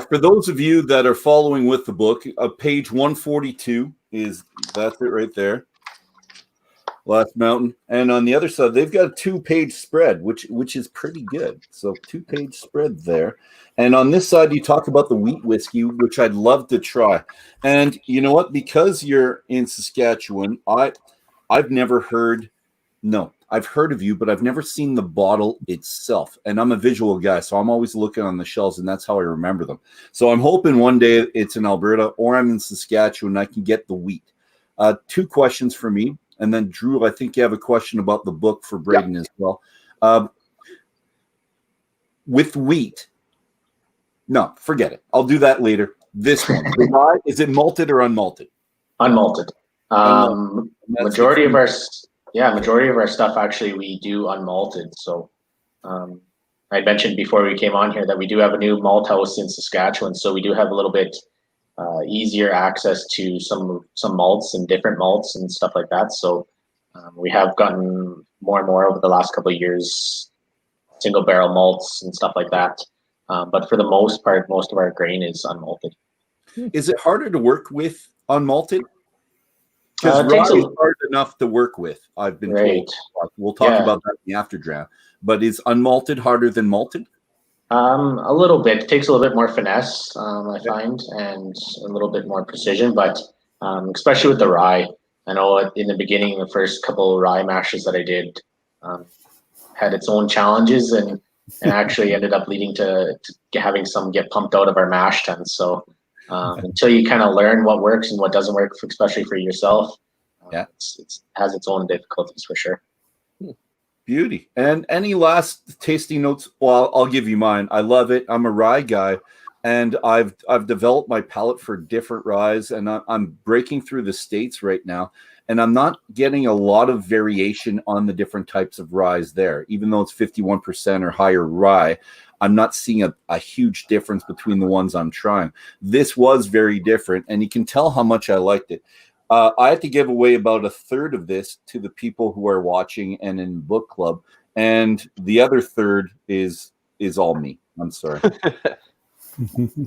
For those of you that are following with the book, page 142 that's it right there. Last Mountain. And on the other side, they've got a 2-page spread, which is pretty good. So 2-page spread there. And on this side, you talk about the wheat whiskey, which I'd love to try. And you know what? Because you're in Saskatchewan, I've never heard. No, I've heard of you, but I've never seen the bottle itself. And I'm a visual guy, so I'm always looking on the shelves, and that's how I remember them. So I'm hoping one day it's in Alberta or I'm in Saskatchewan and I can get the wheat. 2 questions for me. And then, Drew, I think you have a question about the book for Braeden as well. With wheat, no, forget it. I'll do that later. This one, is it malted or unmalted? Unmalted. Majority of our stuff actually we do unmalted. So I mentioned before we came on here that we do have a new malt house in Saskatchewan, so we do have a little bit easier access to some malts and different malts and stuff like that. So we have gotten more and more over the last couple of years, single barrel malts and stuff like that. But for the most part, most of our grain is unmalted. Is it harder to work with unmalted? Because rye is hard enough to work with, I've been told. We'll talk about that in the afterdraft. But is unmalted harder than malted? A little bit. It takes a little bit more finesse, I find, and a little bit more precision. But especially with the rye, I know in the beginning, the first couple of rye mashes that I did had its own challenges, and actually ended up leading to having some get pumped out of our mash tuns. So until you kind of learn what works and what doesn't work, especially for yourself, it has its own difficulties for sure. Beauty. And any last tasting notes? Well, I'll give you mine. I love it. I'm a rye guy, and I've developed my palate for different ryes, and I'm breaking through the States right now, and I'm not getting a lot of variation on the different types of ryes there. Even though it's 51% or higher rye, I'm not seeing a huge difference between the ones I'm trying. This was very different, and you can tell how much I liked it. I had to give away about a third of this to the people who are watching and in book club, and the other third is all me. I'm sorry.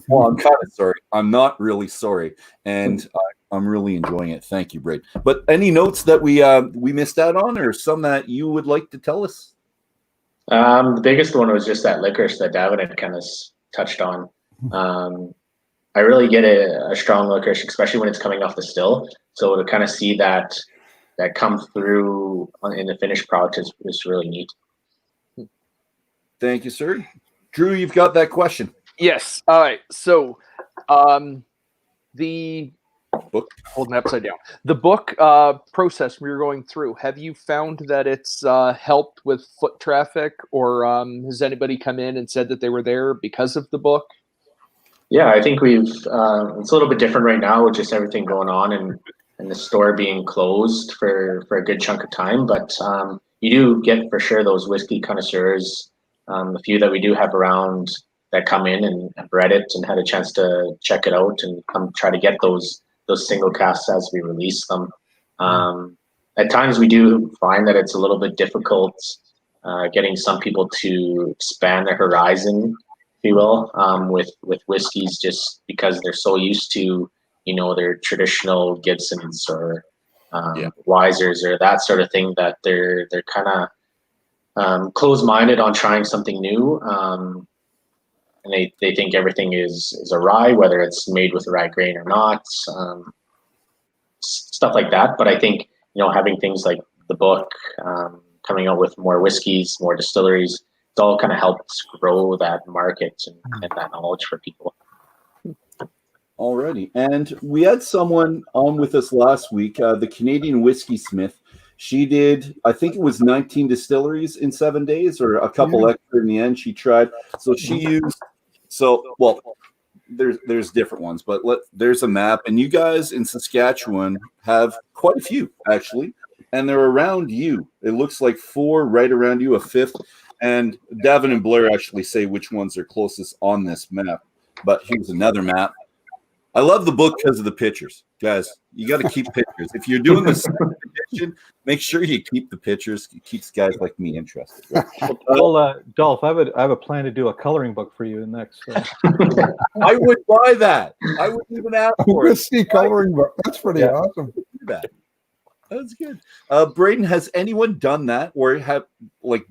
Well, I'm kind of sorry. I'm not really sorry, and I'm really enjoying it. Thank you, Braeden. But any notes that we missed out on, or some that you would like to tell us? The biggest one was just that licorice that Davin had kind of touched on. I really get a strong licorice, especially when it's coming off the still. So to kind of see that come through in the finished product is really neat. Thank you, sir. Drew, you've got that question. Yes. All right. So, the Book. Holding it upside down. The book process we were going through. Have you found that it's helped with foot traffic, or has anybody come in and said that they were there because of the book? Yeah, I think it's a little bit different right now with just everything going on and the store being closed for a good chunk of time. But you do get for sure those whiskey connoisseurs, a few that we do have around that come in and have read it and had a chance to check it out and come try to get those single casts as we release them. At times we do find that it's a little bit difficult getting some people to expand their horizon, if you will, with whiskeys, just because they're so used to, their traditional Gibsons or Wisers or that sort of thing, that they're kind of closed-minded on trying something new. And they think everything is a rye, whether it's made with rye grain or not, stuff like that. But I think, having things like the book, coming out with more whiskeys, more distilleries, it's all kind of helped grow that market and that knowledge for people. Alrighty. And we had someone on with us last week, the Canadian Whiskey Smith. She did, I think it was 19 distilleries in 7 days, or a couple extra in the end she tried. So she used, there's different ones, but there's a map, and you guys in Saskatchewan have quite a few, actually, and they're around you. It looks like 4 right around you, a 5th, and Davin and Blair actually say which ones are closest on this map. But here's another map. I love the book because of the pictures, guys. You got to keep pictures. If you're doing the second edition, make sure you keep the pictures. It keeps guys like me interested. Right? Well, Dolph, I have a plan to do a coloring book for you next. I would buy that. I wouldn't even ask for it. Whiskey coloring book. That's pretty awesome. That's good. Braeden, has anyone done that or have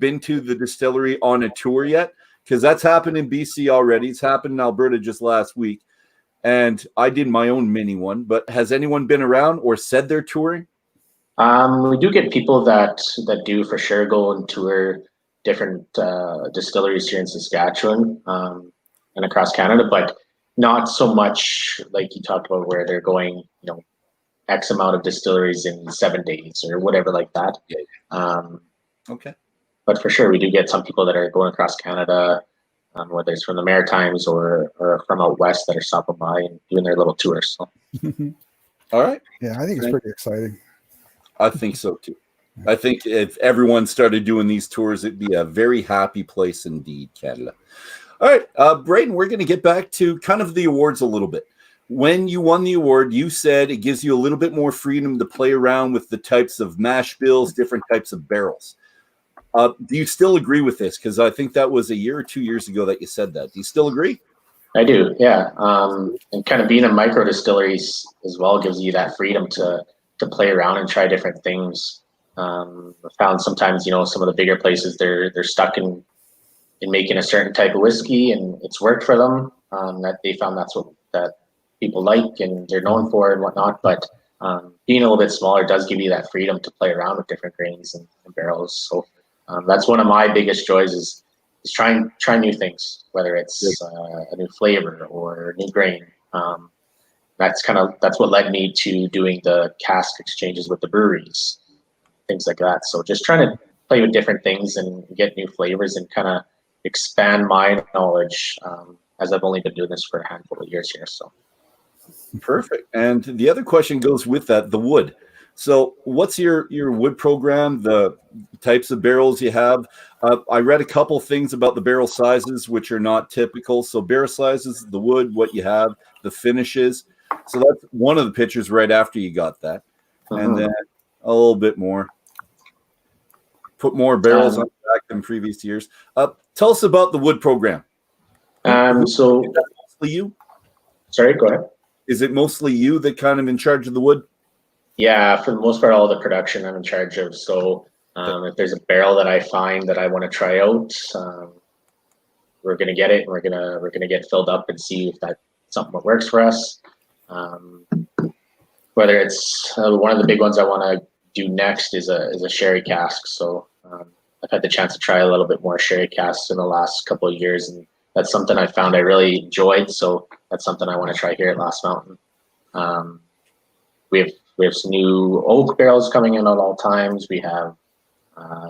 been to the distillery on a tour yet? Because that's happened in BC already. It's happened in Alberta just last week. And I did my own mini one, but has anyone been around or said they're touring? We do get people that do for sure go and tour different distilleries here in Saskatchewan and across Canada, but not so much like you talked about where they're going, X amount of distilleries in 7 days or whatever like that. Okay. But for sure, we do get some people that are going across Canada, whether it's from the Maritimes or from out west, that are stopping by and doing their little tours. So. All right. Yeah, I think it's pretty exciting. I think so too. I think if everyone started doing these tours, it'd be a very happy place indeed, Canada. All right, Braeden, we're going to get back to kind of the awards a little bit. When you won the award, you said it gives you a little bit more freedom to play around with the types of mash bills, different types of barrels. Do you still agree with this? Because I think that was a year or 2 years ago that you said that. Do you still agree? I do, yeah. And kind of being a micro distilleries as well gives you that freedom to play around and try different things. I found sometimes, some of the bigger places, they're stuck in making a certain type of whiskey, and it's worked for them. That they found that's what that people like and they're known for and whatnot. But being a little bit smaller does give you that freedom to play around with different grains and barrels. So that's one of my biggest joys is try new things, whether it's a new flavor or new grain. That's what led me to doing the cask exchanges with the breweries, things like that. So just trying to play with different things and get new flavors and kind of expand my knowledge as I've only been doing this for a handful of years here. So perfect. And the other question goes with that, the wood. So what's your wood program, the types of barrels you have? I read a couple things about the barrel sizes, which are not typical. So barrel sizes, the wood, what you have, the finishes. So that's one of the pictures right after you got that. And then a little bit more. Put more barrels on the back than previous years. Tell us about the wood program. So is that mostly you? Sorry, go ahead. Is it mostly you that kind of in charge of the wood? Yeah, for the most part, all the production I'm in charge of. So if there's a barrel that I find that I want to try out, we're gonna get it, and we're gonna get filled up and see if that's something that works for us. Whether it's one of the big ones I want to do next is a sherry cask. So I've had the chance to try a little bit more sherry casks in the last couple of years, and that's something I found I really enjoyed. So that's something I want to try here at Last Mountain. We have some new oak barrels coming in at all times. We have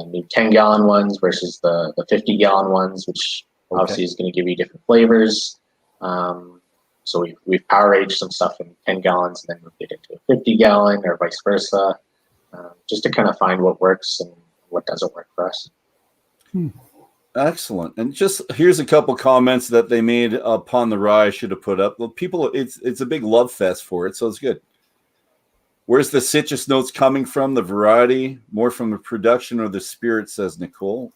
new 10-gallon ones versus the 50-gallon ones, which obviously is going to give you different flavors. So we've power aged some stuff in 10 gallons and then moved it into a 50-gallon or vice versa, just to kind of find what works and what doesn't work for us. Excellent. And just here's a couple comments that they made upon the rye I should have put up. Well, people, it's a big love fest for it, so it's good. Where's the citrus notes coming from? The variety, more from the production or the spirit, says Nicole.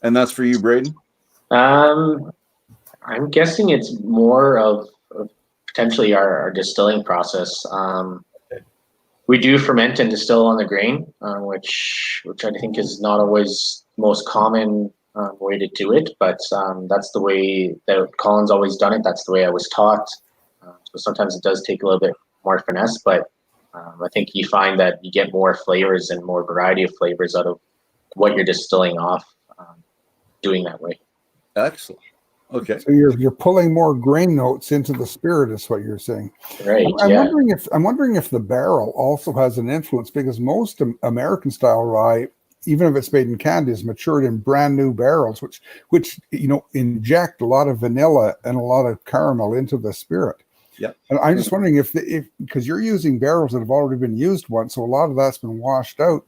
And that's for you, Braeden? I'm guessing it's more of potentially our distilling process. We do ferment and distill on the grain, which I think is not always the most common way to do it, but that's the way that Colin's always done it. That's the way I was taught. So sometimes it does take a little bit more finesse, but I think you find that you get more flavors and more variety of flavors out of what you're distilling off doing that way. Excellent. Okay. So you're pulling more grain notes into the spirit, is what you're saying. Right. I'm wondering if the barrel also has an influence, because most American style rye, even if it's made in Canada, is matured in brand new barrels, which inject a lot of vanilla and a lot of caramel into the spirit. Yeah. And I'm just wondering if because you're using barrels that have already been used once, so a lot of that's been washed out.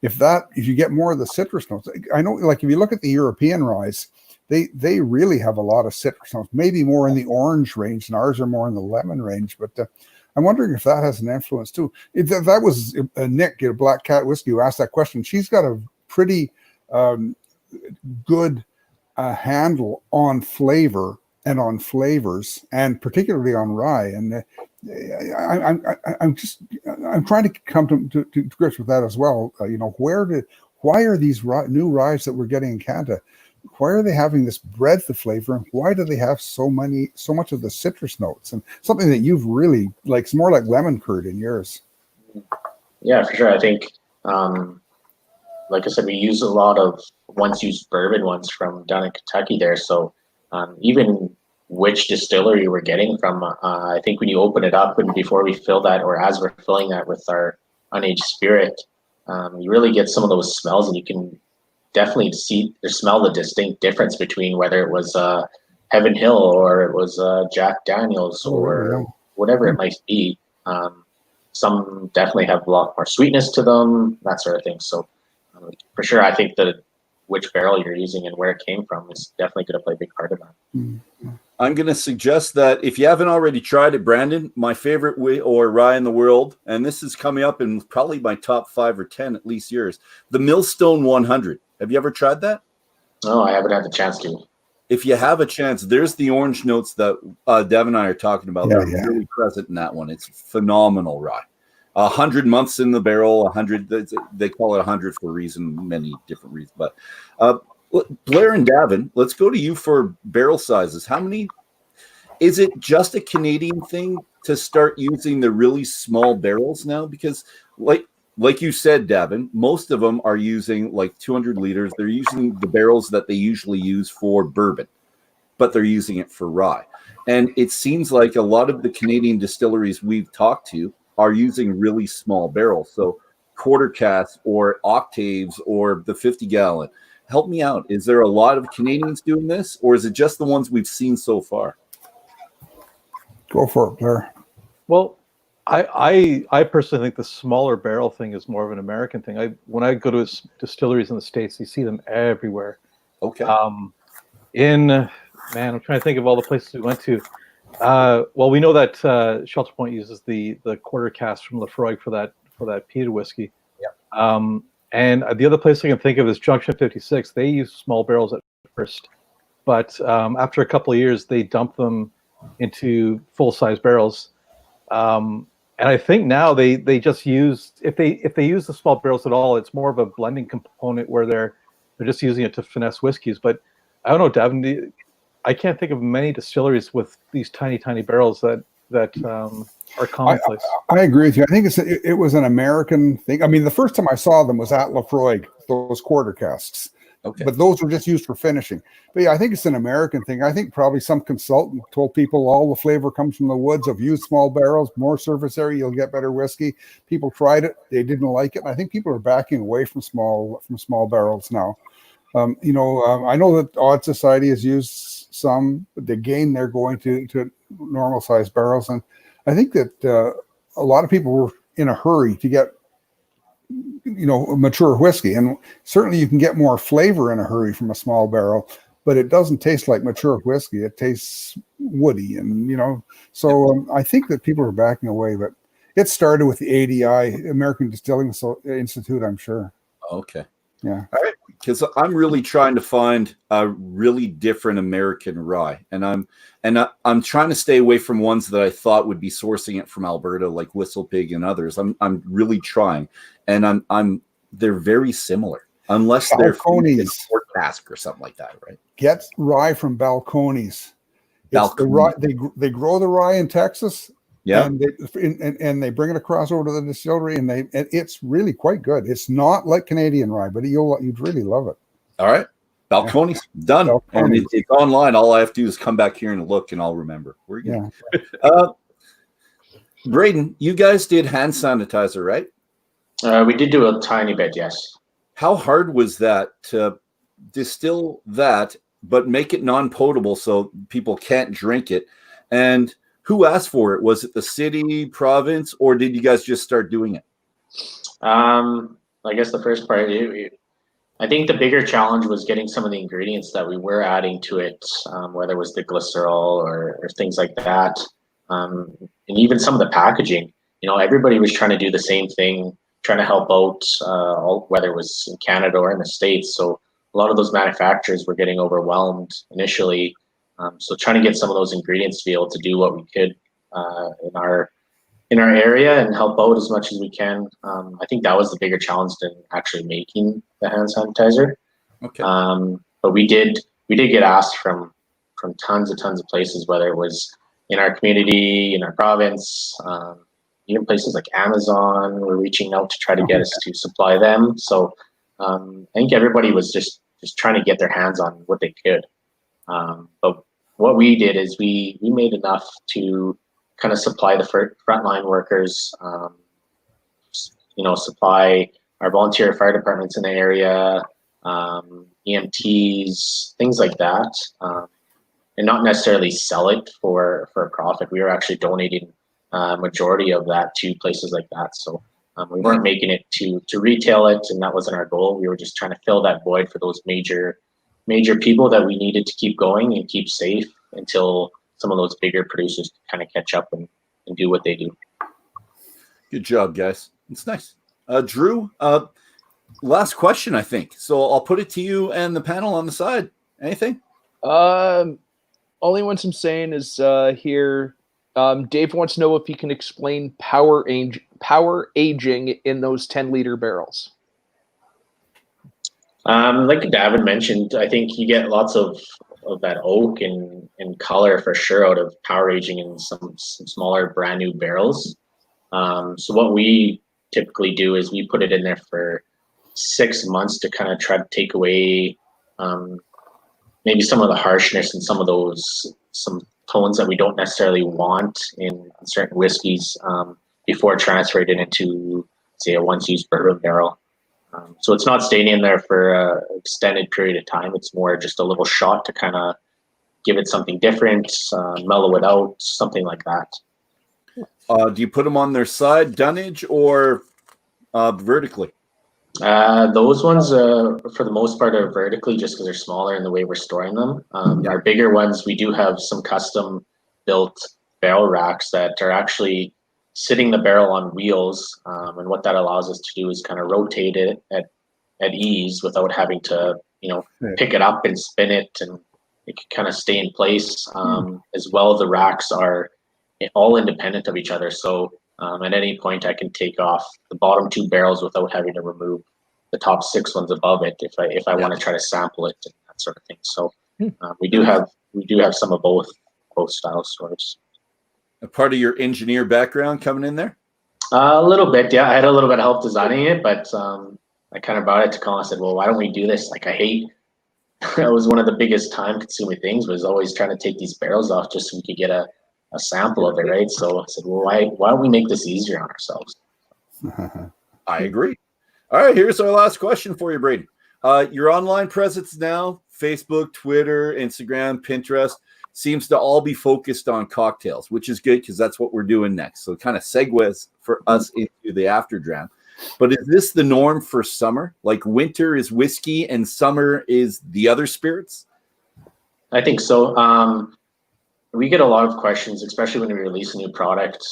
If you get more of the citrus notes, I know, like if you look at the European ryes, they really have a lot of citrus notes, maybe more in the orange range, and ours are more in the lemon range. But I'm wondering if that has an influence too. That was Nick at Black Cat Whiskey who asked that question. She's got a pretty good handle on flavor and on flavors, and particularly on rye. And I'm trying to come to grips with that as well. Why are these new ryes that we're getting in Canada? Why are they having this breadth of flavor, and why do they have so much of the citrus notes, and something that you've really like? It's more like lemon curd in yours. Yeah, for sure. I think, like I said, we use a lot of once-used bourbon ones from down in Kentucky there. So even which distillery we're getting from, I think when you open it up and before we fill that, or as we're filling that with our unaged spirit, you really get some of those smells, and you can definitely see or smell the distinct difference between whether it was Heaven Hill or it was Jack Daniels or whatever it might be. Some definitely have a lot more sweetness to them, that sort of thing. So for sure, I think that which barrel you're using and where it came from is definitely going to play a big part of that. Mm-hmm. I'm going to suggest that if you haven't already tried it, Brandon, my favorite rye in the world, and this is coming up in probably my top 5 or 10, at least yours, the Millstone 100. Have you ever tried that? No, I haven't had the chance to. If you have a chance, there's the orange notes that Dev and I are talking about. Yeah, They're really present in that one. It's phenomenal rye. 100 months in the barrel, 100. They call it 100 for a reason, many different reasons. But Blair and Davin, let's go to you for barrel sizes. How many? Is it just a Canadian thing to start using the really small barrels now? Because like you said, Davin, most of them are using like 200 liters. They're using the barrels that they usually use for bourbon, but they're using it for rye. And it seems like a lot of the Canadian distilleries we've talked to are using really small barrels. So quarter casks or octaves or the 50-gallon. Help me out. Is there a lot of Canadians doing this, or is it just the ones we've seen so far? Go for it, Blair. Well, I personally think the smaller barrel thing is more of an American thing. When I go to distilleries in the States, you see them everywhere. Okay. I'm trying to think of all the places we went to. Well, we know that Shelter Point uses the quarter cask from Lefroy for that peated whiskey. Yeah. And the other place I can think of is Junction 56. They use small barrels at first, but after a couple of years, they dump them into full-size barrels. And I think now they just use, if they use the small barrels at all, it's more of a blending component where they're just using it to finesse whiskeys. But I don't know, Davin, I can't think of many distilleries with these tiny barrels that are commonplace. I agree with you. I think it was an American thing. I mean, the first time I saw them was at Lefroy, those quarter casks. Okay. But those were just used for finishing. But yeah, I think it's an American thing. I think probably some consultant told people all the flavor comes from the woods. Of use small barrels, more surface area, you'll get better whiskey. People tried it, they didn't like it. And I think people are backing away from small barrels now. I know that Odd Society has used some, but again, they're going to normal size barrels. And I think that a lot of people were in a hurry to get mature whiskey, and certainly you can get more flavor in a hurry from a small barrel, but it doesn't taste like mature whiskey. It tastes woody, and so I think that people are backing away, but it started with the ADI, American Distilling Institute, I'm sure. Okay. Yeah. All right. Because I'm really trying to find a really different American rye, and I'm trying to stay away from ones that I thought would be sourcing it from Alberta, like Whistle Pig and others. I'm really trying, and they're very similar, unless they're Balcones or cask or something like that, right? Get rye from Balcones. The rye, they grow the rye in Texas. Yeah, and they bring it across over to the distillery, and it's really quite good. It's not like Canadian rye, but you'd really love it. All right, Balcones done, Balcones. And it's online. All I have to do is come back here and look, and I'll remember. We're good. Yeah. Braeden, you guys did hand sanitizer, right? We did do a tiny bit, yes. How hard was that to distill that, but make it non-potable so people can't drink it? And who asked for it? Was it the city, province, or did you guys just start doing it? I guess the first part, I think the bigger challenge was getting some of the ingredients that we were adding to it, whether it was the glycerol or things like that, and even some of the packaging. Everybody was trying to do the same thing, trying to help out, whether it was in Canada or in the States. So a lot of those manufacturers were getting overwhelmed initially. So trying to get some of those ingredients to be able to do what we could in our area and help out as much as we can. I think that was the bigger challenge than actually making the hand sanitizer. Okay. But we did get asked from tons of places, whether it was in our community, in our province, even places like Amazon were reaching out to try to get us to supply them. So I think everybody was just trying to get their hands on what they could. But what we did is we made enough to kind of supply the frontline workers, supply our volunteer fire departments in the area, EMTs, things like that, and not necessarily sell it for a profit. We were actually donating majority of that to places like that. So we weren't making it to retail it, and that wasn't our goal. We were just trying to fill that void for those major people that we needed to keep going and keep safe until some of those bigger producers kind of catch up and do what they do. Good job, guys. It's nice. Drew, last question, I think. So I'll put it to you and the panel on the side. Anything? Only ones I'm saying is here. Dave wants to know if you can explain power aging in those 10-liter barrels. Like Davin mentioned, I think you get lots of that oak and color for sure out of power aging in some smaller brand new barrels. So what we typically do is we put it in there for 6 months to kind of try to take away maybe some of the harshness and some tones that we don't necessarily want in certain whiskeys before transferring it into, say, a once used bourbon barrel. So it's not staying in there for an extended period of time. It's more just a little shot to kind of give it something different, mellow it out, something like that. Do you put them on their side, dunnage, or vertically? Those ones, for the most part, are vertically just because they're smaller in the way we're storing them. Our bigger ones, we do have some custom built barrel racks that are actually sitting the barrel on wheels. And what that allows us to do is kind of rotate it at ease without having to, pick it up and spin it, and it can kind of stay in place. As well, the racks are all independent of each other. So at any point, I can take off the bottom 2 barrels without having to remove the top 6 ones above it if I want to try to sample it and that sort of thing. So we do have some of both style stores. A part of your engineer background coming in there? A little bit, yeah. I had a little bit of help designing it, but I kind of brought it to Colin and said, well, why don't we do this? Like, I hate, that was one of the biggest time-consuming things, was always trying to take these barrels off just so we could get a sample of it, right? So I said, well, why don't we make this easier on ourselves? I agree. All right, here's our last question for you, Braeden. Your online presence now, Facebook, Twitter, Instagram, Pinterest, seems to all be focused on cocktails, which is good because that's what we're doing next. So it kind of segues for us into the after draft. But is this the norm for summer? Like winter is whiskey and summer is the other spirits? I think so. We get a lot of questions, especially when we release a new product.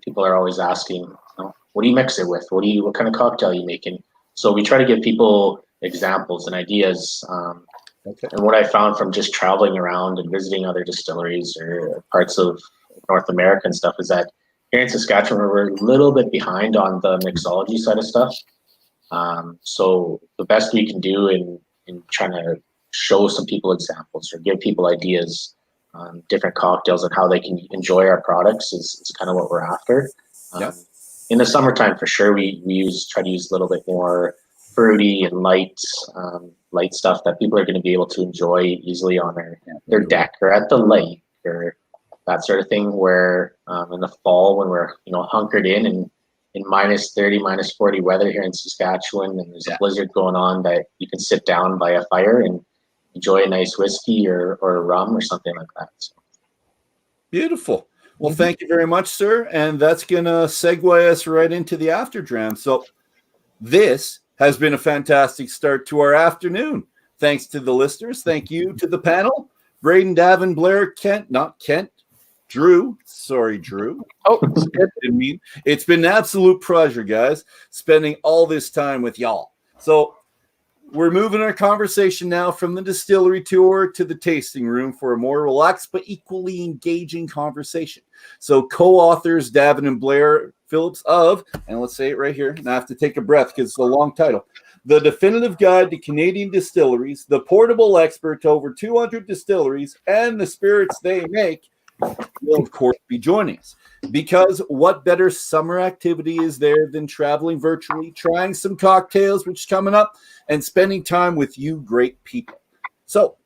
People are always asking, what do you mix it with? What kind of cocktail are you making? So we try to give people examples and ideas. And what I found from just traveling around and visiting other distilleries or parts of North America and stuff is that here in Saskatchewan, we're a little bit behind on the mixology side of stuff. So the best we can do in trying to show some people examples or give people ideas on different cocktails and how they can enjoy our products is kind of what we're after. In the summertime, for sure, we try to use a little bit more fruity and light stuff that people are going to be able to enjoy easily on their deck or at the lake or that sort of thing. Where in the fall, when we're hunkered in minus 30, minus 40 weather here in Saskatchewan, and there's a blizzard going on, that you can sit down by a fire and enjoy a nice whiskey or a rum or something like that. So. Beautiful. Well, thank you very much, sir. And that's going to segue us right into the after draft. So this has been a fantastic start to our afternoon. Thanks to the listeners. Thank you to the panel. Braeden, Davin, Blair, Drew. Sorry, Drew. Oh, didn't mean. It's been an absolute pleasure, guys, spending all this time with y'all. So we're moving our conversation now from the distillery tour to the tasting room for a more relaxed but equally engaging conversation. So co-authors Davin and Blair Phillips of, and let's say it right here, and I have to take a breath because it's a long title, The Definitive Guide to Canadian Distilleries, the portable expert to over 200 distilleries and the spirits they make, will of course be joining us. Because what better summer activity is there than traveling virtually, trying some cocktails, which is coming up, and spending time with you great people. So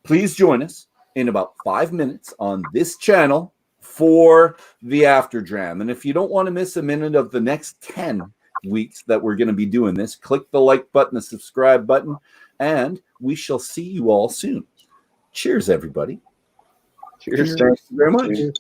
please join us in about 5 minutes on this channel for the after dram. And if you don't want to miss a minute of the next 10 weeks that we're going to be doing this, click the like button, the subscribe button, and we shall see you all soon. Cheers, everybody. Cheers. Thank you very much. Cheers.